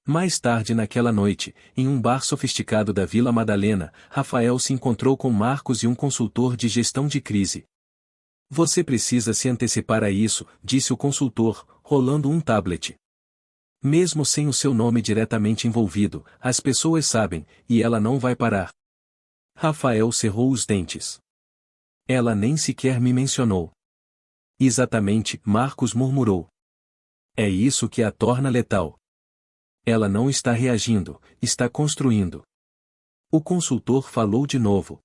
Mais tarde naquela noite, em um bar sofisticado da Vila Madalena, Rafael se encontrou com Marcos e um consultor de gestão de crise. Você precisa se antecipar a isso, disse o consultor, rolando um tablet. Mesmo sem o seu nome diretamente envolvido, as pessoas sabem, e ela não vai parar. Rafael cerrou os dentes. Ela nem sequer me mencionou. Exatamente, Marcos murmurou. É isso que a torna letal. Ela não está reagindo, está construindo. O consultor falou de novo.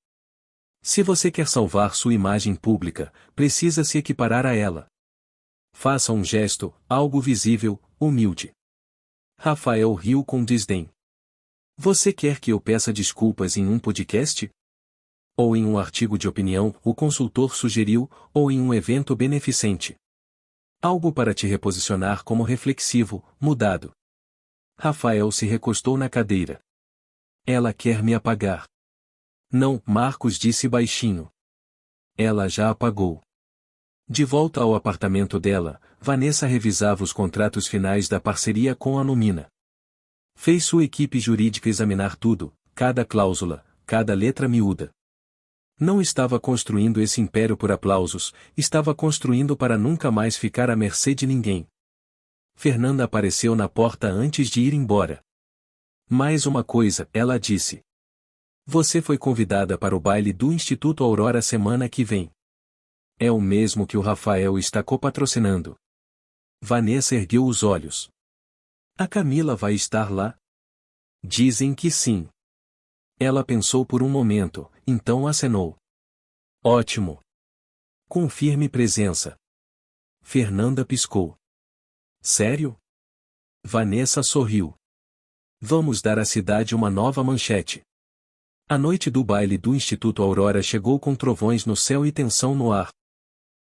Se você quer salvar sua imagem pública, precisa se equiparar a ela. Faça um gesto, algo visível, humilde. Rafael riu com desdém. Você quer que eu peça desculpas em um podcast? Ou em um artigo de opinião, o consultor sugeriu, ou em um evento beneficente. Algo para te reposicionar como reflexivo, mudado. Rafael se recostou na cadeira. Ela quer me apagar. Não, Marcos disse baixinho. Ela já apagou. De volta ao apartamento dela, Vanessa revisava os contratos finais da parceria com a Lumina. Fez sua equipe jurídica examinar tudo, cada cláusula, cada letra miúda. Não estava construindo esse império por aplausos, estava construindo para nunca mais ficar à mercê de ninguém. Fernanda apareceu na porta antes de ir embora. Mais uma coisa, ela disse. Você foi convidada para o baile do Instituto Aurora semana que vem. É o mesmo que o Rafael está copatrocinando. Vanessa ergueu os olhos. A Camila vai estar lá? Dizem que sim. Ela pensou por um momento, então acenou. Ótimo. Confirme presença. Fernanda piscou. Sério? Vanessa sorriu. Vamos dar à cidade uma nova manchete. A noite do baile do Instituto Aurora chegou com trovões no céu e tensão no ar.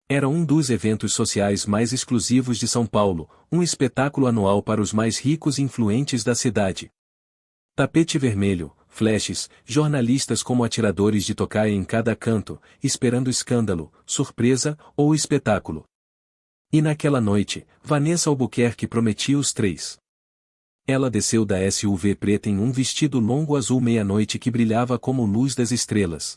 Era um dos eventos sociais mais exclusivos de São Paulo, um espetáculo anual para os mais ricos e influentes da cidade. Tapete vermelho, flashes, jornalistas como atiradores de tocaia em cada canto, esperando escândalo, surpresa ou espetáculo. E naquela noite, Vanessa Albuquerque prometia os três. Ela desceu da SUV preta em um vestido longo azul meia-noite que brilhava como luz das estrelas.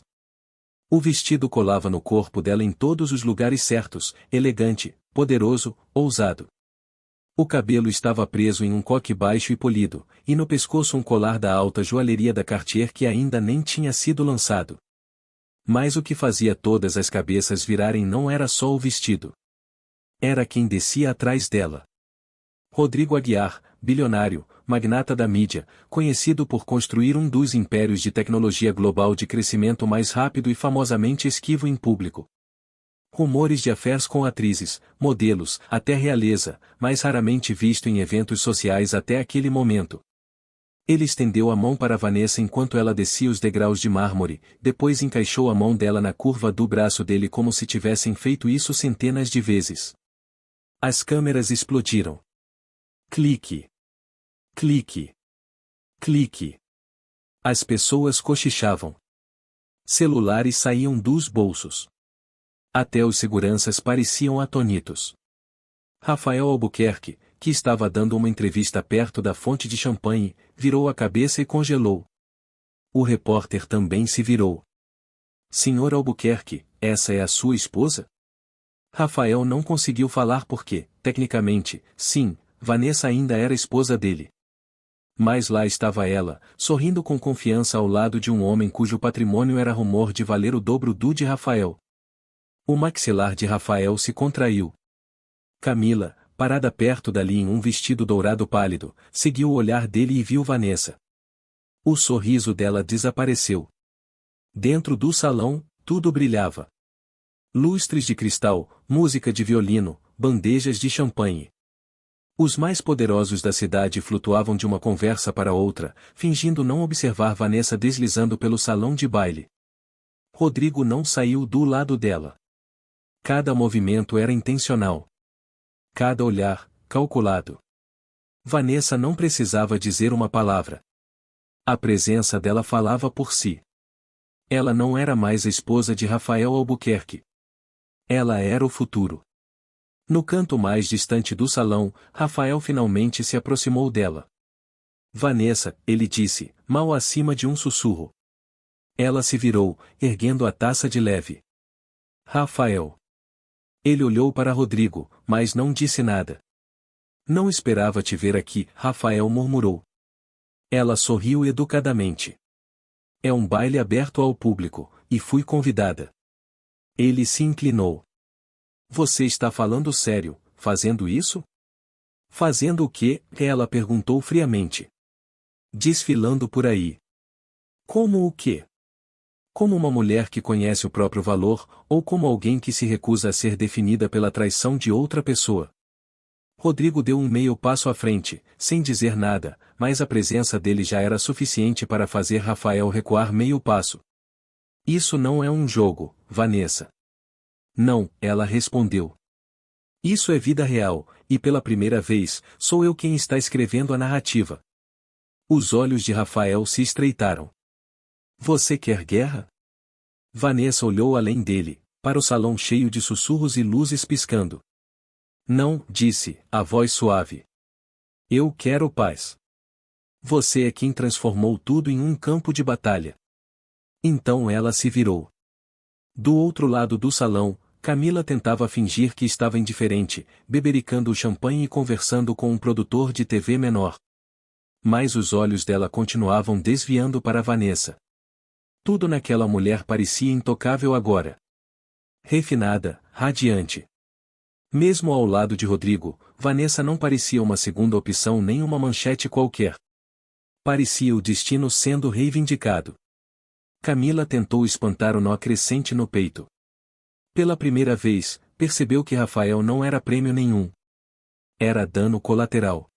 O vestido colava no corpo dela em todos os lugares certos, elegante, poderoso, ousado. O cabelo estava preso em um coque baixo e polido, e no pescoço um colar da alta joalheria da Cartier que ainda nem tinha sido lançado. Mas o que fazia todas as cabeças virarem não era só o vestido. Era quem descia atrás dela. Rodrigo Aguiar, bilionário, magnata da mídia, conhecido por construir um dos impérios de tecnologia global de crescimento mais rápido e famosamente esquivo em público. Rumores de affairs com atrizes, modelos, até realeza, mais raramente visto em eventos sociais até aquele momento. Ele estendeu a mão para Vanessa enquanto ela descia os degraus de mármore, depois encaixou a mão dela na curva do braço dele como se tivessem feito isso centenas de vezes. As câmeras explodiram. Clique. Clique. Clique. As pessoas cochichavam. Celulares saíam dos bolsos. Até os seguranças pareciam atônitos. Rafael Albuquerque, que estava dando uma entrevista perto da fonte de champanhe, virou a cabeça e congelou. O repórter também se virou. Senhor Albuquerque, essa é a sua esposa? Rafael não conseguiu falar porque, tecnicamente, sim, Vanessa ainda era esposa dele. Mas lá estava ela, sorrindo com confiança ao lado de um homem cujo patrimônio era rumor de valer o dobro do de Rafael. O maxilar de Rafael se contraiu. Camila, parada perto dali em um vestido dourado pálido, seguiu o olhar dele e viu Vanessa. O sorriso dela desapareceu. Dentro do salão, tudo brilhava. Lustres de cristal, música de violino, bandejas de champanhe. Os mais poderosos da cidade flutuavam de uma conversa para outra, fingindo não observar Vanessa deslizando pelo salão de baile. Rodrigo não saiu do lado dela. Cada movimento era intencional. Cada olhar, calculado. Vanessa não precisava dizer uma palavra. A presença dela falava por si. Ela não era mais a esposa de Rafael Albuquerque. Ela era o futuro. No canto mais distante do salão, Rafael finalmente se aproximou dela. Vanessa, ele disse, mal acima de um sussurro. Ela se virou, erguendo a taça de leve. Rafael. Ele olhou para Rodrigo, mas não disse nada. Não esperava te ver aqui, Rafael murmurou. Ela sorriu educadamente. É um baile aberto ao público, e fui convidada. Ele se inclinou. Você está falando sério, fazendo isso? Fazendo o quê? Ela perguntou friamente. Desfilando por aí. Como o quê? Como uma mulher que conhece o próprio valor, ou como alguém que se recusa a ser definida pela traição de outra pessoa? Rodrigo deu um meio passo à frente, sem dizer nada, mas a presença dele já era suficiente para fazer Rafael recuar meio passo. Isso não é um jogo, Vanessa. Não, ela respondeu. Isso é vida real, e pela primeira vez, sou eu quem está escrevendo a narrativa. Os olhos de Rafael se estreitaram. Você quer guerra? Vanessa olhou além dele, para o salão cheio de sussurros e luzes piscando. Não, disse, a voz suave. Eu quero paz. Você é quem transformou tudo em um campo de batalha. Então ela se virou. Do outro lado do salão, Camila tentava fingir que estava indiferente, bebericando o champanhe e conversando com um produtor de TV menor. Mas os olhos dela continuavam desviando para Vanessa. Tudo naquela mulher parecia intocável agora. Refinada, radiante. Mesmo ao lado de Rodrigo, Vanessa não parecia uma segunda opção nem uma manchete qualquer. Parecia o destino sendo reivindicado. Camila tentou espantar o nó crescente no peito. Pela primeira vez, percebeu que Rafael não era prêmio nenhum. Era dano colateral.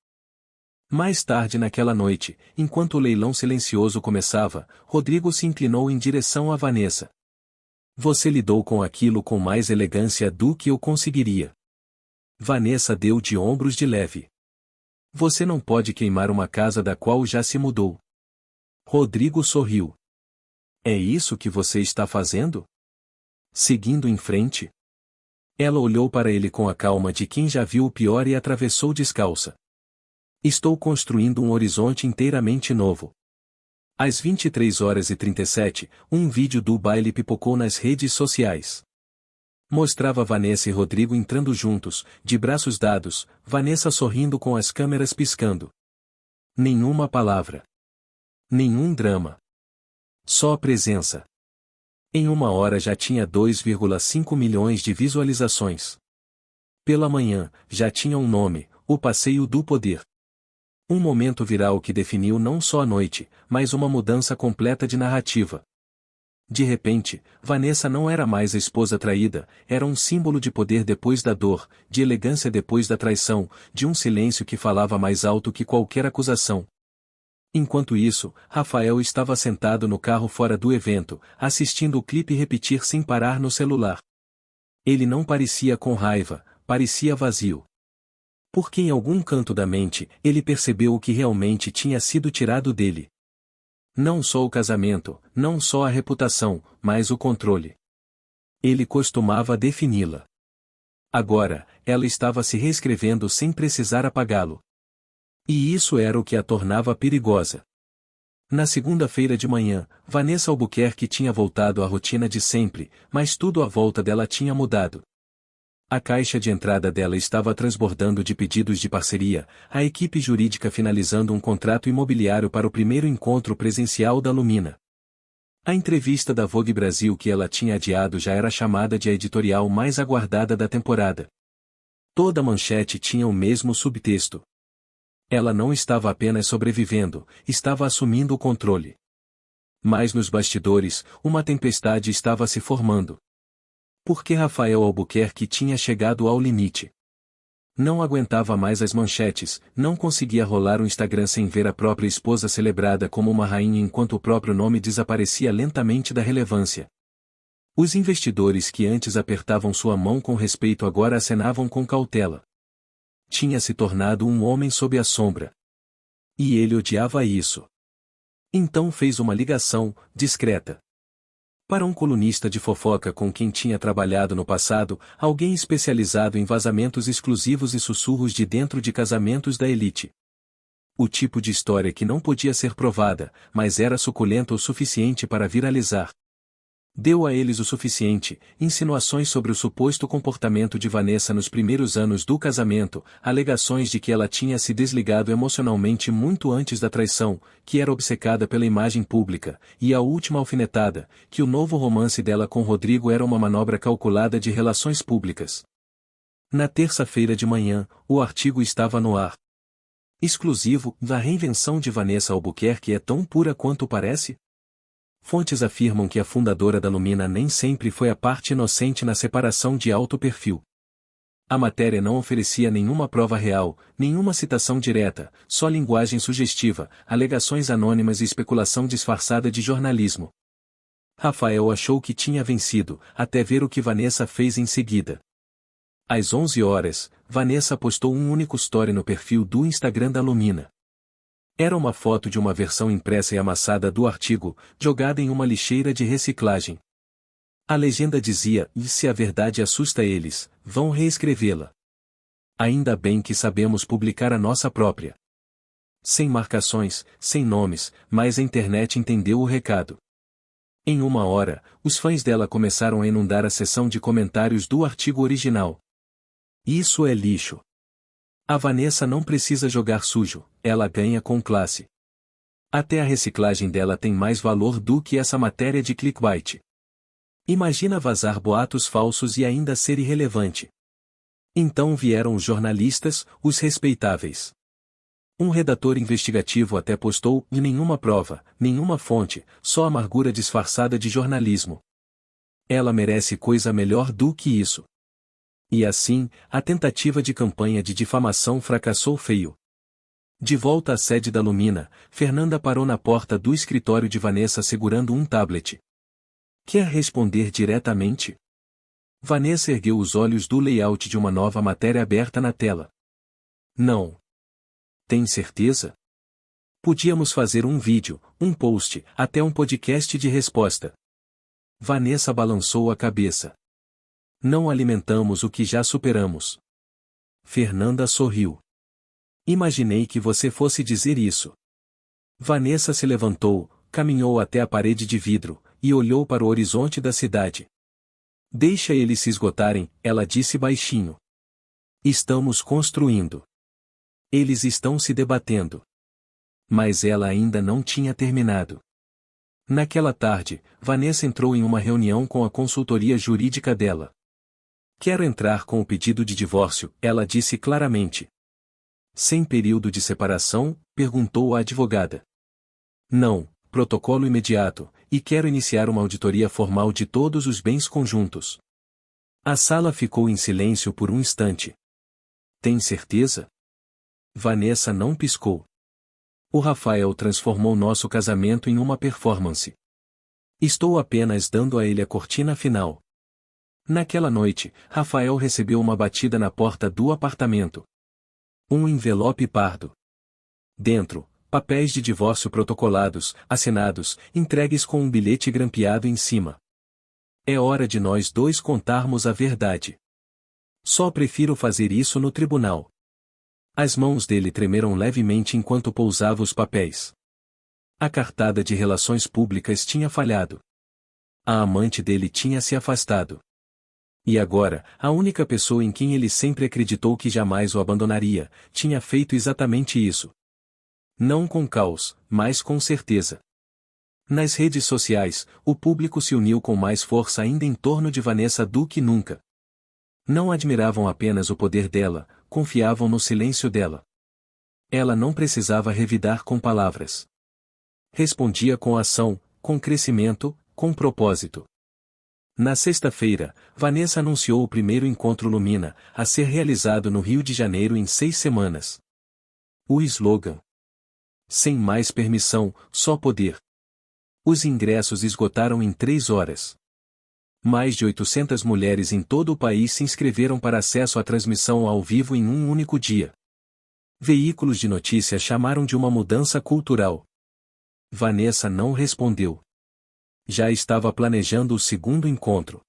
Mais tarde naquela noite, enquanto o leilão silencioso começava, Rodrigo se inclinou em direção a Vanessa. Você lidou com aquilo com mais elegância do que eu conseguiria. Vanessa deu de ombros de leve. Você não pode queimar uma casa da qual já se mudou. Rodrigo sorriu. É isso que você está fazendo? Seguindo em frente? Ela olhou para ele com a calma de quem já viu o pior e atravessou descalça. Estou construindo um horizonte inteiramente novo. Às 23h37, um vídeo do baile pipocou nas redes sociais. Mostrava Vanessa e Rodrigo entrando juntos, de braços dados, Vanessa sorrindo com as câmeras piscando. Nenhuma palavra. Nenhum drama. Só a presença. Em 1 hora já tinha 2,5 milhões de visualizações. Pela manhã, já tinha um nome, o Passeio do Poder. Um momento viral que definiu não só a noite, mas uma mudança completa de narrativa. De repente, Vanessa não era mais a esposa traída, era um símbolo de poder depois da dor, de elegância depois da traição, de um silêncio que falava mais alto que qualquer acusação. Enquanto isso, Rafael estava sentado no carro fora do evento, assistindo o clipe repetir sem parar no celular. Ele não parecia com raiva, parecia vazio. Porque em algum canto da mente, ele percebeu o que realmente tinha sido tirado dele. Não só o casamento, não só a reputação, mas o controle. Ele costumava defini-la. Agora, ela estava se reescrevendo sem precisar apagá-lo. E isso era o que a tornava perigosa. Na segunda-feira de manhã, Vanessa Albuquerque tinha voltado à rotina de sempre, mas tudo à volta dela tinha mudado. A caixa de entrada dela estava transbordando de pedidos de parceria, a equipe jurídica finalizando um contrato imobiliário para o primeiro encontro presencial da Lumina. A entrevista da Vogue Brasil que ela tinha adiado já era chamada de a editorial mais aguardada da temporada. Toda manchete tinha o mesmo subtexto. Ela não estava apenas sobrevivendo, estava assumindo o controle. Mas nos bastidores, uma tempestade estava se formando. Porque Rafael Albuquerque tinha chegado ao limite. Não aguentava mais as manchetes, não conseguia rolar o Instagram sem ver a própria esposa celebrada como uma rainha enquanto o próprio nome desaparecia lentamente da relevância. Os investidores que antes apertavam sua mão com respeito agora acenavam com cautela. Tinha se tornado um homem sob a sombra. E ele odiava isso. Então fez uma ligação, discreta. Para um colunista de fofoca com quem tinha trabalhado no passado, alguém especializado em vazamentos exclusivos e sussurros de dentro de casamentos da elite. O tipo de história que não podia ser provada, mas era suculenta o suficiente para viralizar. Deu a eles o suficiente, insinuações sobre o suposto comportamento de Vanessa nos primeiros anos do casamento, alegações de que ela tinha se desligado emocionalmente muito antes da traição, que era obcecada pela imagem pública, e a última alfinetada, que o novo romance dela com Rodrigo era uma manobra calculada de relações públicas. Na terça-feira de manhã, o artigo estava no ar. Exclusivo, da reinvenção de Vanessa Albuquerque é tão pura quanto parece? Fontes afirmam que a fundadora da Lumina nem sempre foi a parte inocente na separação de alto perfil. A matéria não oferecia nenhuma prova real, nenhuma citação direta, só linguagem sugestiva, alegações anônimas e especulação disfarçada de jornalismo. Rafael achou que tinha vencido, até ver o que Vanessa fez em seguida. Às 11 horas, Vanessa postou um único story no perfil do Instagram da Lumina. Era uma foto de uma versão impressa e amassada do artigo, jogada em uma lixeira de reciclagem. A legenda dizia: "E se a verdade assusta eles, vão reescrevê-la. Ainda bem que sabemos publicar a nossa própria." Sem marcações, sem nomes, mas a internet entendeu o recado. Em uma hora, os fãs dela começaram a inundar a seção de comentários do artigo original. Isso é lixo. A Vanessa não precisa jogar sujo, ela ganha com classe. Até a reciclagem dela tem mais valor do que essa matéria de clickbait. Imagina vazar boatos falsos e ainda ser irrelevante. Então vieram os jornalistas, os respeitáveis. Um redator investigativo até postou: "E nenhuma prova, nenhuma fonte, só amargura disfarçada de jornalismo. Ela merece coisa melhor do que isso." E assim, a tentativa de campanha de difamação fracassou feio. De volta à sede da Lumina, Fernanda parou na porta do escritório de Vanessa segurando um tablet. "Quer responder diretamente?" Vanessa ergueu os olhos do layout de uma nova matéria aberta na tela. "Não." "Tem certeza?" "Podíamos fazer um vídeo, um post, até um podcast de resposta." Vanessa balançou a cabeça. "Não alimentamos o que já superamos." Fernanda sorriu. "Imaginei que você fosse dizer isso." Vanessa se levantou, caminhou até a parede de vidro, e olhou para o horizonte da cidade. "Deixa eles se esgotarem," ela disse baixinho. "Estamos construindo. Eles estão se debatendo." Mas ela ainda não tinha terminado. Naquela tarde, Vanessa entrou em uma reunião com a consultoria jurídica dela. "Quero entrar com o pedido de divórcio," ela disse claramente. "Sem período de separação?" perguntou a advogada. "Não, protocolo imediato, e quero iniciar uma auditoria formal de todos os bens conjuntos." A sala ficou em silêncio por um instante. "Tem certeza?" Vanessa não piscou. "O Rafael transformou nosso casamento em uma performance. Estou apenas dando a ele a cortina final." Naquela noite, Rafael recebeu uma batida na porta do apartamento. Um envelope pardo. Dentro, papéis de divórcio protocolados, assinados, entregues com um bilhete grampeado em cima. "É hora de nós dois contarmos a verdade. Só prefiro fazer isso no tribunal." As mãos dele tremeram levemente enquanto pousava os papéis. A cartada de relações públicas tinha falhado. A amante dele tinha se afastado. E agora, a única pessoa em quem ele sempre acreditou que jamais o abandonaria, tinha feito exatamente isso. Não com caos, mas com certeza. Nas redes sociais, o público se uniu com mais força ainda em torno de Vanessa do que nunca. Não admiravam apenas o poder dela, confiavam no silêncio dela. Ela não precisava revidar com palavras. Respondia com ação, com crescimento, com propósito. Na sexta-feira, Vanessa anunciou o primeiro encontro Lumina, a ser realizado no Rio de Janeiro em 6 semanas. O slogan: "Sem mais permissão, só poder." Os ingressos esgotaram em 3 horas. Mais de 800 mulheres em todo o país se inscreveram para acesso à transmissão ao vivo em um único dia. Veículos de notícia chamaram de uma mudança cultural. Vanessa não respondeu. Já estava planejando o segundo encontro.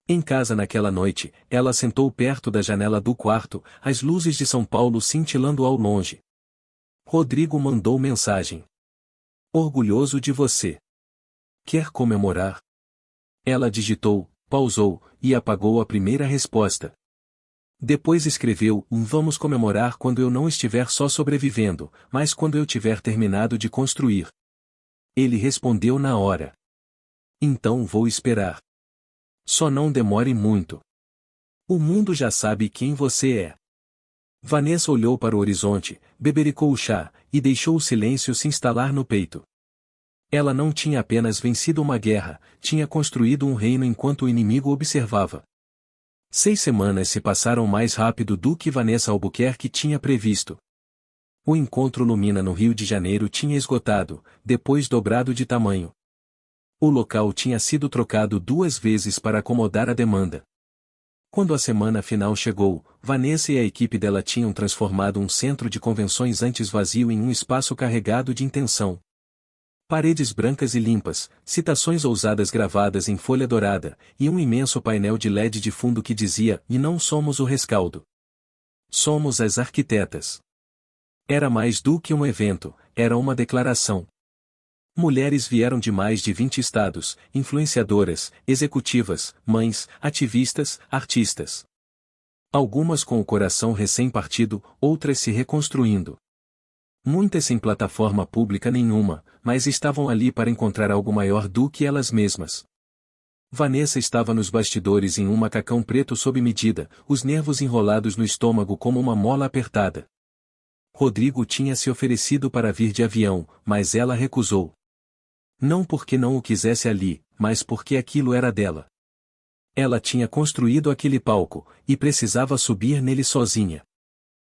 Em casa naquela noite, ela sentou perto da janela do quarto, as luzes de São Paulo cintilando ao longe. Rodrigo mandou mensagem. Orgulhoso de você. Quer comemorar? Ela digitou, pausou, e apagou a primeira resposta. Depois escreveu: vamos comemorar quando eu não estiver só sobrevivendo, mas quando eu tiver terminado de construir. Ele respondeu na hora. Então vou esperar. Só não demore muito. O mundo já sabe quem você é. Vanessa olhou para o horizonte, bebericou o chá, e deixou o silêncio se instalar no peito. Ela não tinha apenas vencido uma guerra, tinha construído um reino enquanto o inimigo observava. 6 semanas se passaram mais rápido do que Vanessa Albuquerque tinha previsto. O encontro Lumina no Rio de Janeiro tinha esgotado, depois dobrado de tamanho. O local tinha sido trocado 2 vezes para acomodar a demanda. Quando a semana final chegou, Vanessa e a equipe dela tinham transformado um centro de convenções antes vazio em um espaço carregado de intenção. Paredes brancas e limpas, citações ousadas gravadas em folha dourada, e um imenso painel de LED de fundo que dizia: "E não somos o rescaldo. Somos as arquitetas." Era mais do que um evento, era uma declaração. Mulheres vieram de mais de 20 estados, influenciadoras, executivas, mães, ativistas, artistas. Algumas com o coração recém-partido, outras se reconstruindo. Muitas sem plataforma pública nenhuma, mas estavam ali para encontrar algo maior do que elas mesmas. Vanessa estava nos bastidores em um macacão preto sob medida, os nervos enrolados no estômago como uma mola apertada. Rodrigo tinha se oferecido para vir de avião, mas ela recusou. Não porque não o quisesse ali, mas porque aquilo era dela. Ela tinha construído aquele palco, e precisava subir nele sozinha.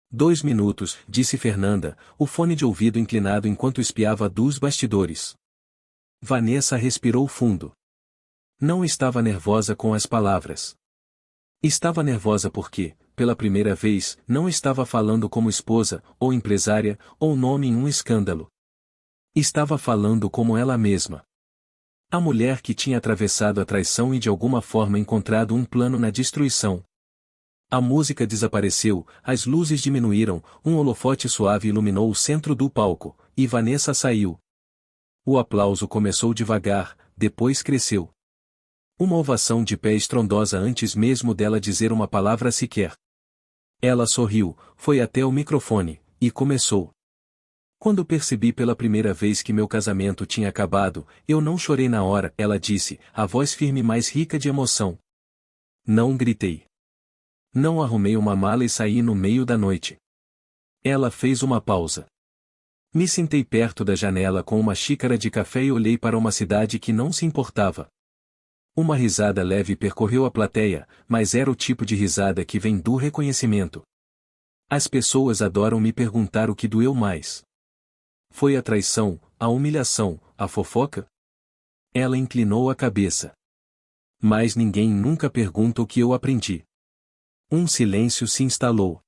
2 minutos, disse Fernanda, o fone de ouvido inclinado enquanto espiava dos bastidores. Vanessa respirou fundo. Não estava nervosa com as palavras. Estava nervosa porque, pela primeira vez, não estava falando como esposa, ou empresária, ou nome em um escândalo. Estava falando como ela mesma. A mulher que tinha atravessado a traição e de alguma forma encontrado um plano na destruição. A música desapareceu, as luzes diminuíram, um holofote suave iluminou o centro do palco, e Vanessa saiu. O aplauso começou devagar, depois cresceu. Uma ovação de pé estrondosa antes mesmo dela dizer uma palavra sequer. Ela sorriu, foi até o microfone, e começou. Quando percebi pela primeira vez que meu casamento tinha acabado, eu não chorei na hora, ela disse, a voz firme mais rica de emoção. Não gritei. Não arrumei uma mala e saí no meio da noite. Ela fez uma pausa. Me sentei perto da janela com uma xícara de café e olhei para uma cidade que não se importava. Uma risada leve percorreu a plateia, mas era o tipo de risada que vem do reconhecimento. As pessoas adoram me perguntar o que doeu mais. Foi a traição, a humilhação, a fofoca? Ela inclinou a cabeça. Mas ninguém nunca pergunta o que eu aprendi. Um silêncio se instalou.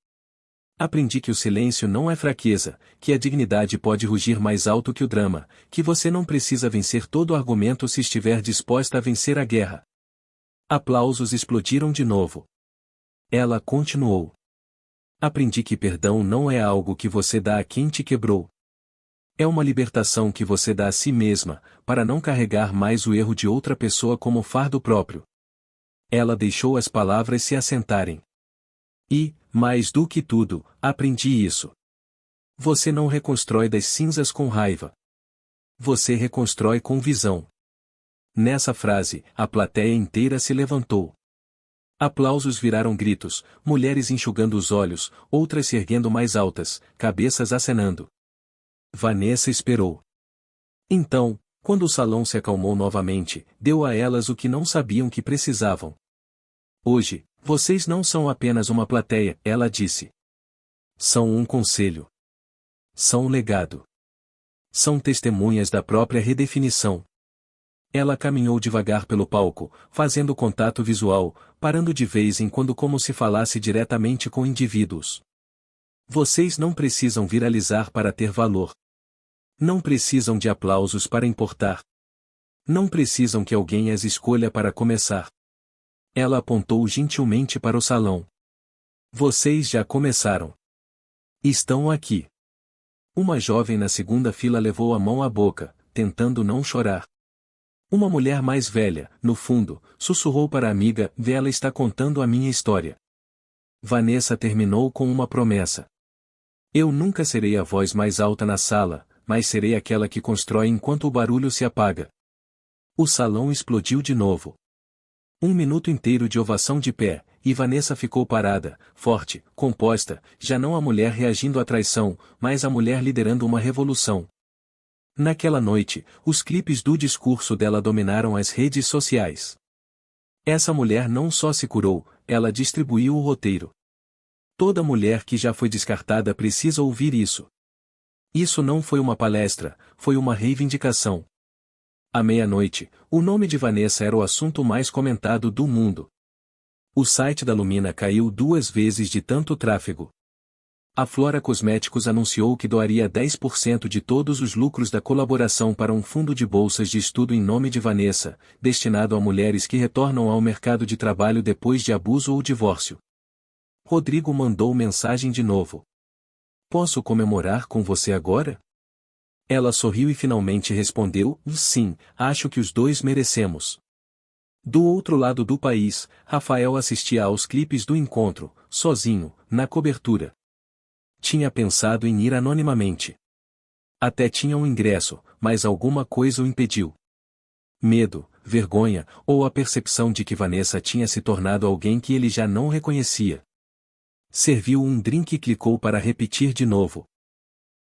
Aprendi que o silêncio não é fraqueza, que a dignidade pode rugir mais alto que o drama, que você não precisa vencer todo o argumento se estiver disposta a vencer a guerra. Aplausos explodiram de novo. Ela continuou. Aprendi que perdão não é algo que você dá a quem te quebrou. É uma libertação que você dá a si mesma, para não carregar mais o erro de outra pessoa como fardo próprio. Ela deixou as palavras se assentarem. E, mais do que tudo, aprendi isso. Você não reconstrói das cinzas com raiva. Você reconstrói com visão. Nessa frase, a plateia inteira se levantou. Aplausos viraram gritos, mulheres enxugando os olhos, outras se erguendo mais altas, cabeças acenando. Vanessa esperou. Então, quando o salão se acalmou novamente, deu a elas o que não sabiam que precisavam. Hoje, vocês não são apenas uma plateia, ela disse. São um conselho. São um legado. São testemunhas da própria redefinição. Ela caminhou devagar pelo palco, fazendo contato visual, parando de vez em quando como se falasse diretamente com indivíduos. Vocês não precisam viralizar para ter valor. Não precisam de aplausos para importar. Não precisam que alguém as escolha para começar. Ela apontou gentilmente para o salão. Vocês já começaram. Estão aqui. Uma jovem na segunda fila levou a mão à boca, tentando não chorar. Uma mulher mais velha, no fundo, sussurrou para a amiga: ela está contando a minha história. Vanessa terminou com uma promessa. Eu nunca serei a voz mais alta na sala, mas serei aquela que constrói enquanto o barulho se apaga. O salão explodiu de novo. 1 minuto inteiro de ovação de pé, e Vanessa ficou parada, forte, composta, já não a mulher reagindo à traição, mas a mulher liderando uma revolução. Naquela noite, os clipes do discurso dela dominaram as redes sociais. Essa mulher não só se curou, ela distribuiu o roteiro. Toda mulher que já foi descartada precisa ouvir isso. Isso não foi uma palestra, foi uma reivindicação. À meia-noite, o nome de Vanessa era o assunto mais comentado do mundo. O site da Lumina caiu 2 vezes de tanto tráfego. A Flora Cosméticos anunciou que doaria 10% de todos os lucros da colaboração para um fundo de bolsas de estudo em nome de Vanessa, destinado a mulheres que retornam ao mercado de trabalho depois de abuso ou divórcio. Rodrigo mandou mensagem de novo. Posso comemorar com você agora? Ela sorriu e finalmente respondeu: sim, acho que os dois merecemos. Do outro lado do país, Rafael assistia aos clipes do encontro, sozinho, na cobertura. Tinha pensado em ir anonimamente. Até tinha um ingresso, mas alguma coisa o impediu. Medo, vergonha, ou a percepção de que Vanessa tinha se tornado alguém que ele já não reconhecia. Serviu um drink e clicou para repetir de novo.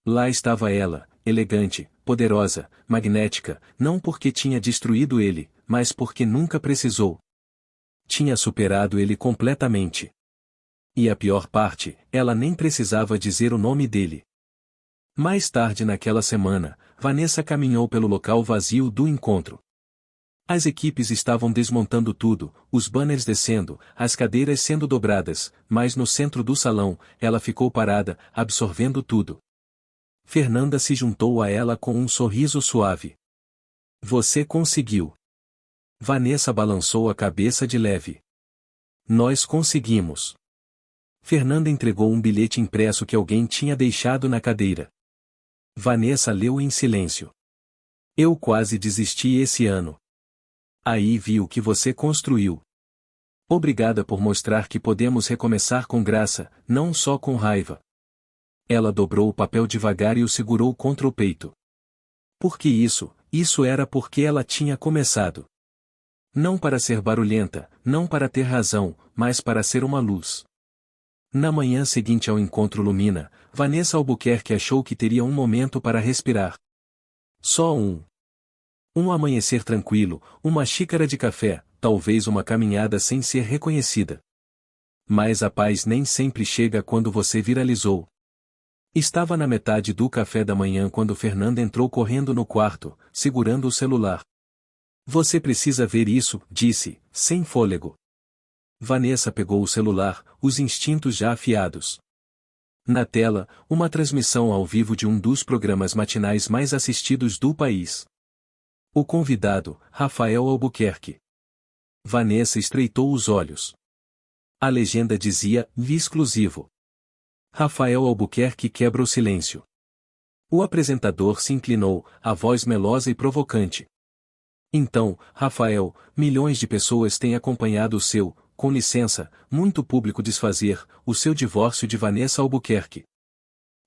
Lá estava ela, elegante, poderosa, magnética, não porque tinha destruído ele, mas porque nunca precisou. Tinha superado ele completamente. E a pior parte, ela nem precisava dizer o nome dele. Mais tarde naquela semana, Vanessa caminhou pelo local vazio do encontro. As equipes estavam desmontando tudo, os banners descendo, as cadeiras sendo dobradas, mas no centro do salão, ela ficou parada, absorvendo tudo. Fernanda se juntou a ela com um sorriso suave. Você conseguiu. Vanessa balançou a cabeça de leve. Nós conseguimos. Fernanda entregou um bilhete impresso que alguém tinha deixado na cadeira. Vanessa leu em silêncio. Eu quase desisti esse ano. Aí vi o que você construiu. Obrigada por mostrar que podemos recomeçar com graça, não só com raiva. Ela dobrou o papel devagar e o segurou contra o peito. Por que isso? Isso era porque ela tinha começado. Não para ser barulhenta, não para ter razão, mas para ser uma luz. Na manhã seguinte ao encontro Lumina, Vanessa Albuquerque achou que teria um momento para respirar. Só um. Um amanhecer tranquilo, uma xícara de café, talvez uma caminhada sem ser reconhecida. Mas a paz nem sempre chega quando você viralizou. Estava na metade do café da manhã quando Fernanda entrou correndo no quarto, segurando o celular. Você precisa ver isso, disse, sem fôlego. Vanessa pegou o celular, os instintos já afiados. Na tela, uma transmissão ao vivo de um dos programas matinais mais assistidos do país. O convidado, Rafael Albuquerque. Vanessa estreitou os olhos. A legenda dizia, exclusivo. Rafael Albuquerque quebra o silêncio. O apresentador se inclinou, a voz melosa e provocante. Então, Rafael, milhões de pessoas têm acompanhado o seu, com licença, muito público desfazer, o seu divórcio de Vanessa Albuquerque.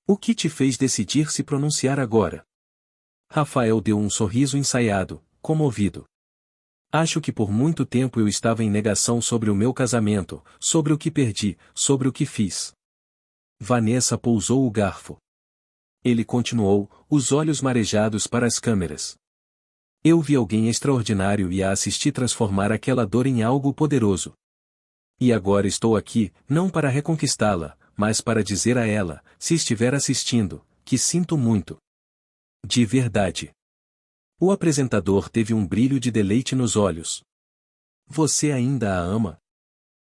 O que te fez decidir se pronunciar agora? Rafael deu um sorriso ensaiado, comovido. Acho que por muito tempo eu estava em negação sobre o meu casamento, sobre o que perdi, sobre o que fiz. Vanessa pousou o garfo. Ele continuou, os olhos marejados para as câmeras. Eu vi alguém extraordinário e a assisti transformar aquela dor em algo poderoso. E agora estou aqui, não para reconquistá-la, mas para dizer a ela, se estiver assistindo, que sinto muito. De verdade. O apresentador teve um brilho de deleite nos olhos. Você ainda a ama?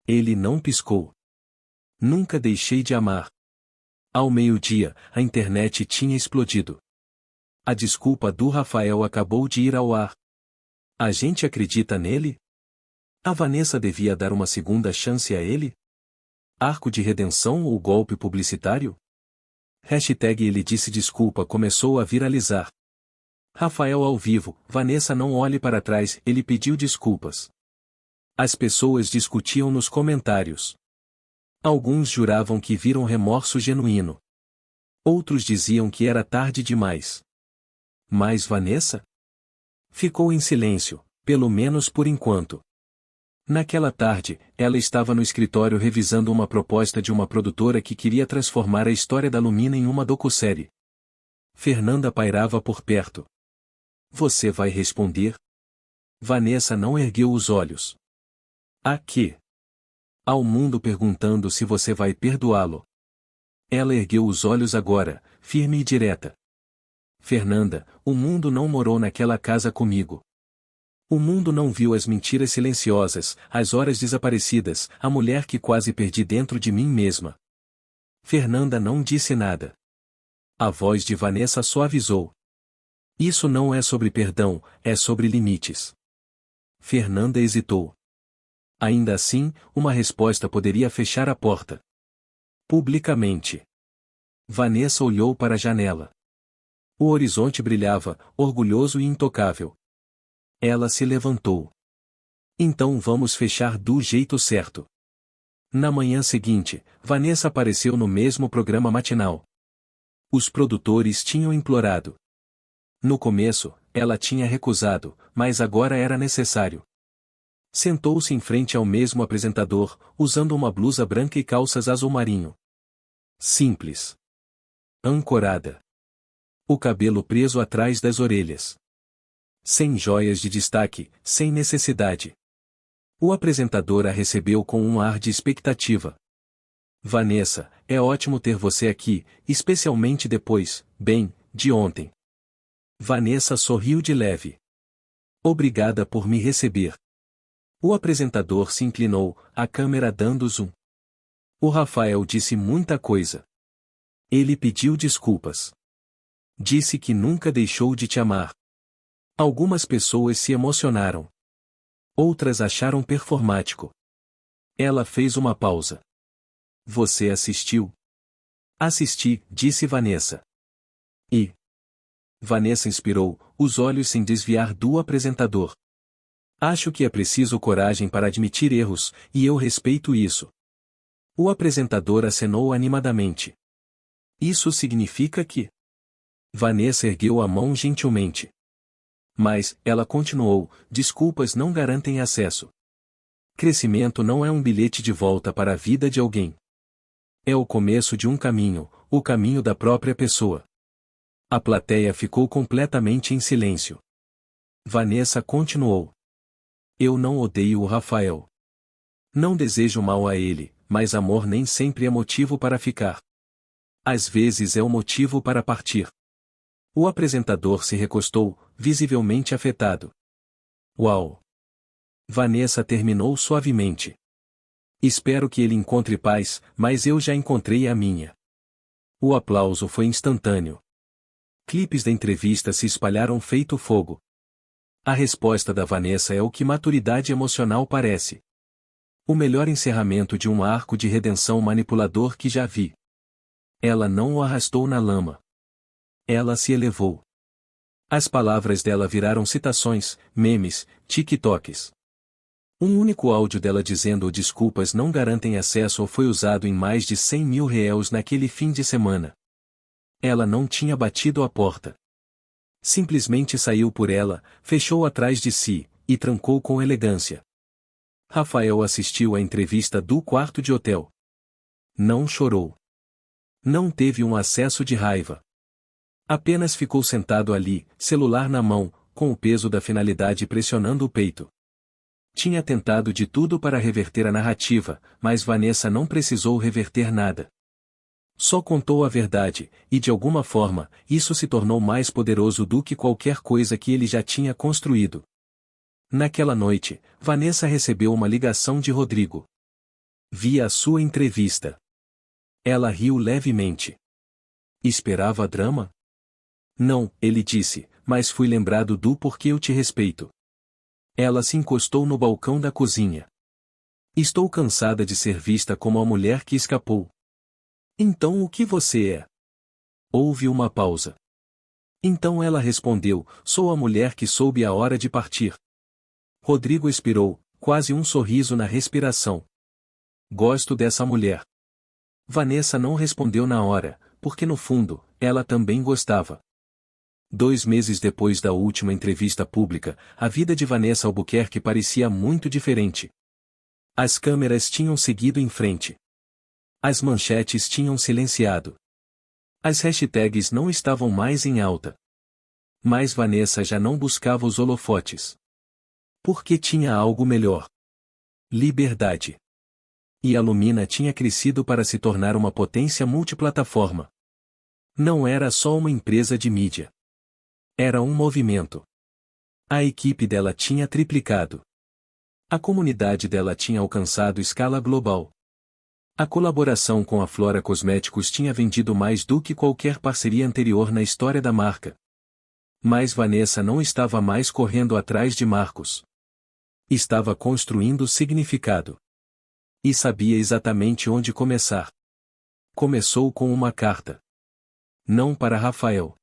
Ele não piscou. Nunca deixei de amar. Ao meio-dia, a internet tinha explodido. A desculpa do Rafael acabou de ir ao ar. A gente acredita nele? A Vanessa devia dar uma segunda chance a ele? Arco de redenção ou golpe publicitário? Hashtag ele disse desculpa começou a viralizar. Rafael ao vivo, Vanessa não olhe para trás, ele pediu desculpas. As pessoas discutiam nos comentários. Alguns juravam que viram remorso genuíno. Outros diziam que era tarde demais. Mas Vanessa? Ficou em silêncio, pelo menos por enquanto. Naquela tarde, ela estava no escritório revisando uma proposta de uma produtora que queria transformar a história da Lumina em uma docusérie. Fernanda pairava por perto. Você vai responder? Vanessa não ergueu os olhos. A quê? Ao mundo perguntando se você vai perdoá-lo. Ela ergueu os olhos agora, firme e direta. Fernanda, o mundo não morou naquela casa comigo. O mundo não viu as mentiras silenciosas, as horas desaparecidas, a mulher que quase perdi dentro de mim mesma. Fernanda não disse nada. A voz de Vanessa suavizou. Isso não é sobre perdão, é sobre limites. Fernanda hesitou. Ainda assim, uma resposta poderia fechar a porta. Publicamente. Vanessa olhou para a janela. O horizonte brilhava, orgulhoso e intocável. Ela se levantou. Então vamos fechar do jeito certo. Na manhã seguinte, Vanessa apareceu no mesmo programa matinal. Os produtores tinham implorado. No começo, ela tinha recusado, mas agora era necessário. Sentou-se em frente ao mesmo apresentador, usando uma blusa branca e calças azul marinho. Simples. Ancorada. O cabelo preso atrás das orelhas. Sem joias de destaque, sem necessidade. O apresentador a recebeu com um ar de expectativa. Vanessa, é ótimo ter você aqui, especialmente depois, de ontem. Vanessa sorriu de leve. Obrigada por me receber. O apresentador se inclinou, a câmera dando zoom. O Rafael disse muita coisa. Ele pediu desculpas. Disse que nunca deixou de te amar. Algumas pessoas se emocionaram. Outras acharam performático. Ela fez uma pausa. Você assistiu? Assisti, disse Vanessa. E? Vanessa inspirou, os olhos sem desviar do apresentador. Acho que é preciso coragem para admitir erros, e eu respeito isso. O apresentador acenou animadamente. Isso significa que... Vanessa ergueu a mão gentilmente. Mas, ela continuou, desculpas não garantem acesso. Crescimento não é um bilhete de volta para a vida de alguém. É o começo de um caminho, o caminho da própria pessoa. A plateia ficou completamente em silêncio. Vanessa continuou. Eu não odeio o Rafael. Não desejo mal a ele, mas amor nem sempre é motivo para ficar. Às vezes é o motivo para partir. O apresentador se recostou, visivelmente afetado. Uau! Vanessa terminou suavemente. Espero que ele encontre paz, mas eu já encontrei a minha. O aplauso foi instantâneo. Clipes da entrevista se espalharam feito fogo. A resposta da Vanessa é o que maturidade emocional parece. O melhor encerramento de um arco de redenção manipulador que já vi. Ela não o arrastou na lama. Ela se elevou. As palavras dela viraram citações, memes, TikToks. Um único áudio dela dizendo desculpas não garantem acesso foi usado em mais de 100 mil réus naquele fim de semana. Ela não tinha batido a porta. Simplesmente saiu por ela, fechou atrás de si, e trancou com elegância. Rafael assistiu à entrevista do quarto de hotel. Não chorou. Não teve um acesso de raiva. Apenas ficou sentado ali, celular na mão, com o peso da finalidade pressionando o peito. Tinha tentado de tudo para reverter a narrativa, mas Vanessa não precisou reverter nada. Só contou a verdade, e de alguma forma, isso se tornou mais poderoso do que qualquer coisa que ele já tinha construído. Naquela noite, Vanessa recebeu uma ligação de Rodrigo. Via a sua entrevista. Ela riu levemente. Esperava drama? Não, ele disse, mas fui lembrado do porquê eu te respeito. Ela se encostou no balcão da cozinha. Estou cansada de ser vista como a mulher que escapou. Então o que você é? Houve uma pausa. Então ela respondeu, sou a mulher que soube a hora de partir. Rodrigo expirou, quase um sorriso na respiração. Gosto dessa mulher. Vanessa não respondeu na hora, porque no fundo, ela também gostava. 2 meses depois da última entrevista pública, a vida de Vanessa Albuquerque parecia muito diferente. As câmeras tinham seguido em frente. As manchetes tinham silenciado. As hashtags não estavam mais em alta. Mas Vanessa já não buscava os holofotes. Porque tinha algo melhor. Liberdade. E a Lumina tinha crescido para se tornar uma potência multiplataforma. Não era só uma empresa de mídia. Era um movimento. A equipe dela tinha triplicado. A comunidade dela tinha alcançado escala global. A colaboração com a Flora Cosméticos tinha vendido mais do que qualquer parceria anterior na história da marca. Mas Vanessa não estava mais correndo atrás de marcos. Estava construindo significado. E sabia exatamente onde começar. Começou com uma carta. Não para Rafael.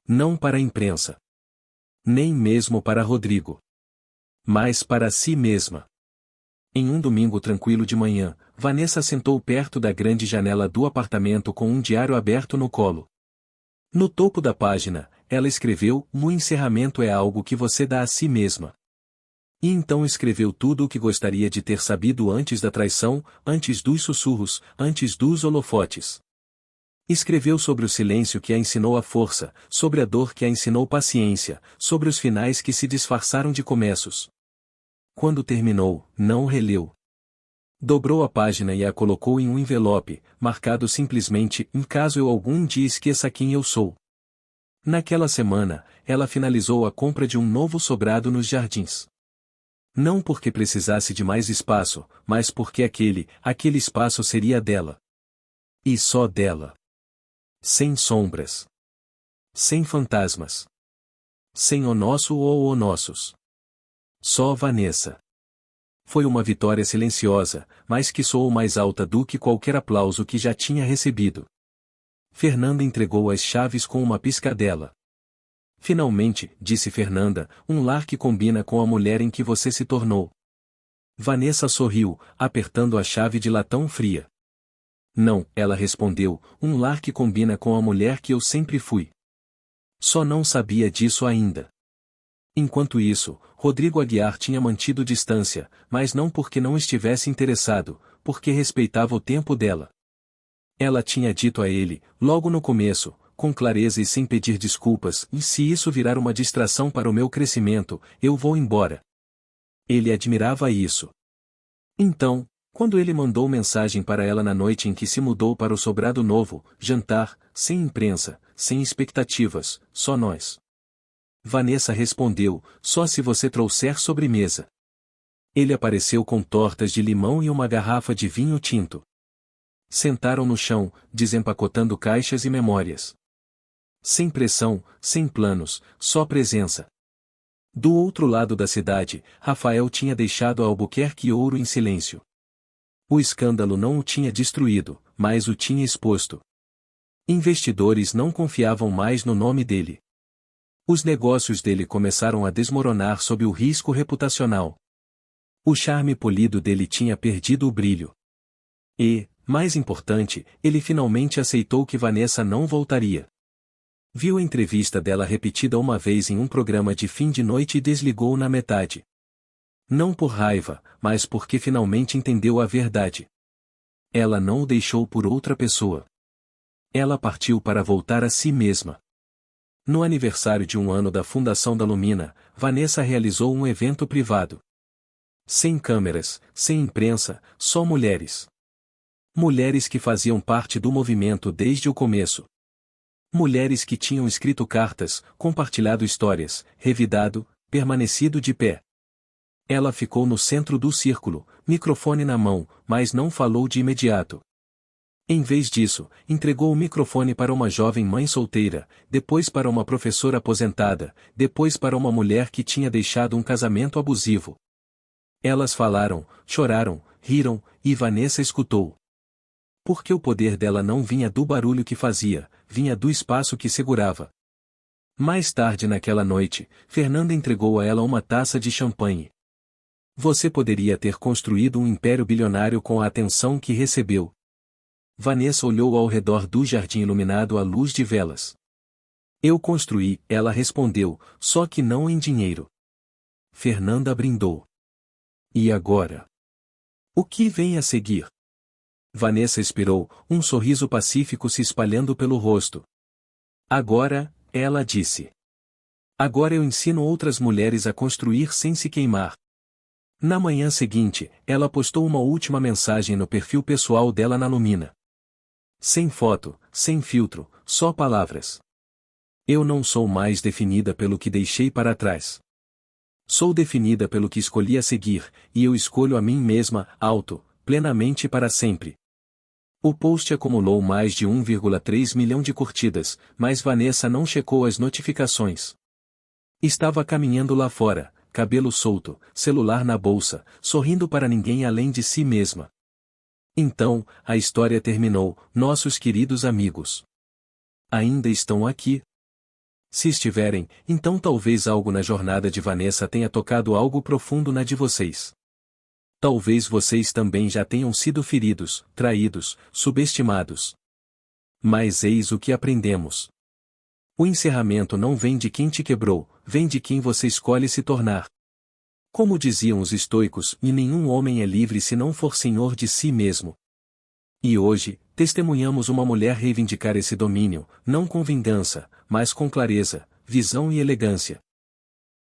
Não para a imprensa. Nem mesmo para Rodrigo. Mas para si mesma. Em um domingo tranquilo de manhã, Vanessa sentou perto da grande janela do apartamento com um diário aberto no colo. No topo da página, ela escreveu: "No encerramento é algo que você dá a si mesma." E então escreveu tudo o que gostaria de ter sabido antes da traição, antes dos sussurros, antes dos holofotes. Escreveu sobre o silêncio que a ensinou a força, sobre a dor que a ensinou paciência, sobre os finais que se disfarçaram de começos. Quando terminou, não releu. Dobrou a página e a colocou em um envelope, marcado simplesmente, em caso eu algum dia esqueça quem eu sou. Naquela semana, ela finalizou a compra de um novo sobrado nos jardins. Não porque precisasse de mais espaço, mas porque aquele espaço seria dela. E só dela. Sem sombras. Sem fantasmas. Sem o nosso ou o nossos. Só Vanessa. Foi uma vitória silenciosa, mas que soou mais alta do que qualquer aplauso que já tinha recebido. Fernanda entregou as chaves com uma piscadela. Finalmente, disse Fernanda, um lar que combina com a mulher em que você se tornou. Vanessa sorriu, apertando a chave de latão fria. Não, ela respondeu, um lar que combina com a mulher que eu sempre fui. Só não sabia disso ainda. Enquanto isso, Rodrigo Aguiar tinha mantido distância, mas não porque não estivesse interessado, porque respeitava o tempo dela. Ela tinha dito a ele, logo no começo, com clareza e sem pedir desculpas, e se isso virar uma distração para o meu crescimento, eu vou embora. Ele admirava isso. Então, quando ele mandou mensagem para ela na noite em que se mudou para o sobrado novo, jantar, sem imprensa, sem expectativas, só nós. Vanessa respondeu, só se você trouxer sobremesa. Ele apareceu com tortas de limão e uma garrafa de vinho tinto. Sentaram no chão, desempacotando caixas e memórias. Sem pressão, sem planos, só presença. Do outro lado da cidade, Rafael tinha deixado a Albuquerque Ouro em silêncio. O escândalo não o tinha destruído, mas o tinha exposto. Investidores não confiavam mais no nome dele. Os negócios dele começaram a desmoronar sob o risco reputacional. O charme polido dele tinha perdido o brilho. E, mais importante, ele finalmente aceitou que Vanessa não voltaria. Viu a entrevista dela repetida uma vez em um programa de fim de noite e desligou na metade. Não por raiva, mas porque finalmente entendeu a verdade. Ela não o deixou por outra pessoa. Ela partiu para voltar a si mesma. No aniversário de 1 ano da fundação da Lumina, Vanessa realizou um evento privado. Sem câmeras, sem imprensa, só mulheres. Mulheres que faziam parte do movimento desde o começo. Mulheres que tinham escrito cartas, compartilhado histórias, revidado, permanecido de pé. Ela ficou no centro do círculo, microfone na mão, mas não falou de imediato. Em vez disso, entregou o microfone para uma jovem mãe solteira, depois para uma professora aposentada, depois para uma mulher que tinha deixado um casamento abusivo. Elas falaram, choraram, riram, e Vanessa escutou. Porque o poder dela não vinha do barulho que fazia, vinha do espaço que segurava. Mais tarde naquela noite, Fernanda entregou a ela uma taça de champanhe. Você poderia ter construído um império bilionário com a atenção que recebeu. Vanessa olhou ao redor do jardim iluminado à luz de velas. Eu construí, ela respondeu, só que não em dinheiro. Fernanda brindou. E agora? O que vem a seguir? Vanessa expirou, um sorriso pacífico se espalhando pelo rosto. Agora, ela disse. Agora eu ensino outras mulheres a construir sem se queimar. Na manhã seguinte, ela postou uma última mensagem no perfil pessoal dela na Lumina. Sem foto, sem filtro, só palavras. Eu não sou mais definida pelo que deixei para trás. Sou definida pelo que escolhi a seguir, e eu escolho a mim mesma, plenamente para sempre. O post acumulou mais de 1,3 milhão de curtidas, mas Vanessa não checou as notificações. Estava caminhando lá fora, cabelo solto, celular na bolsa, sorrindo para ninguém além de si mesma. Então, a história terminou, nossos queridos amigos. Ainda estão aqui? Se estiverem, então talvez algo na jornada de Vanessa tenha tocado algo profundo na de vocês. Talvez vocês também já tenham sido feridos, traídos, subestimados. Mas eis o que aprendemos. O encerramento não vem de quem te quebrou, vem de quem você escolhe se tornar. Como diziam os estoicos, e nenhum homem é livre se não for senhor de si mesmo. E hoje, testemunhamos uma mulher reivindicar esse domínio, não com vingança, mas com clareza, visão e elegância.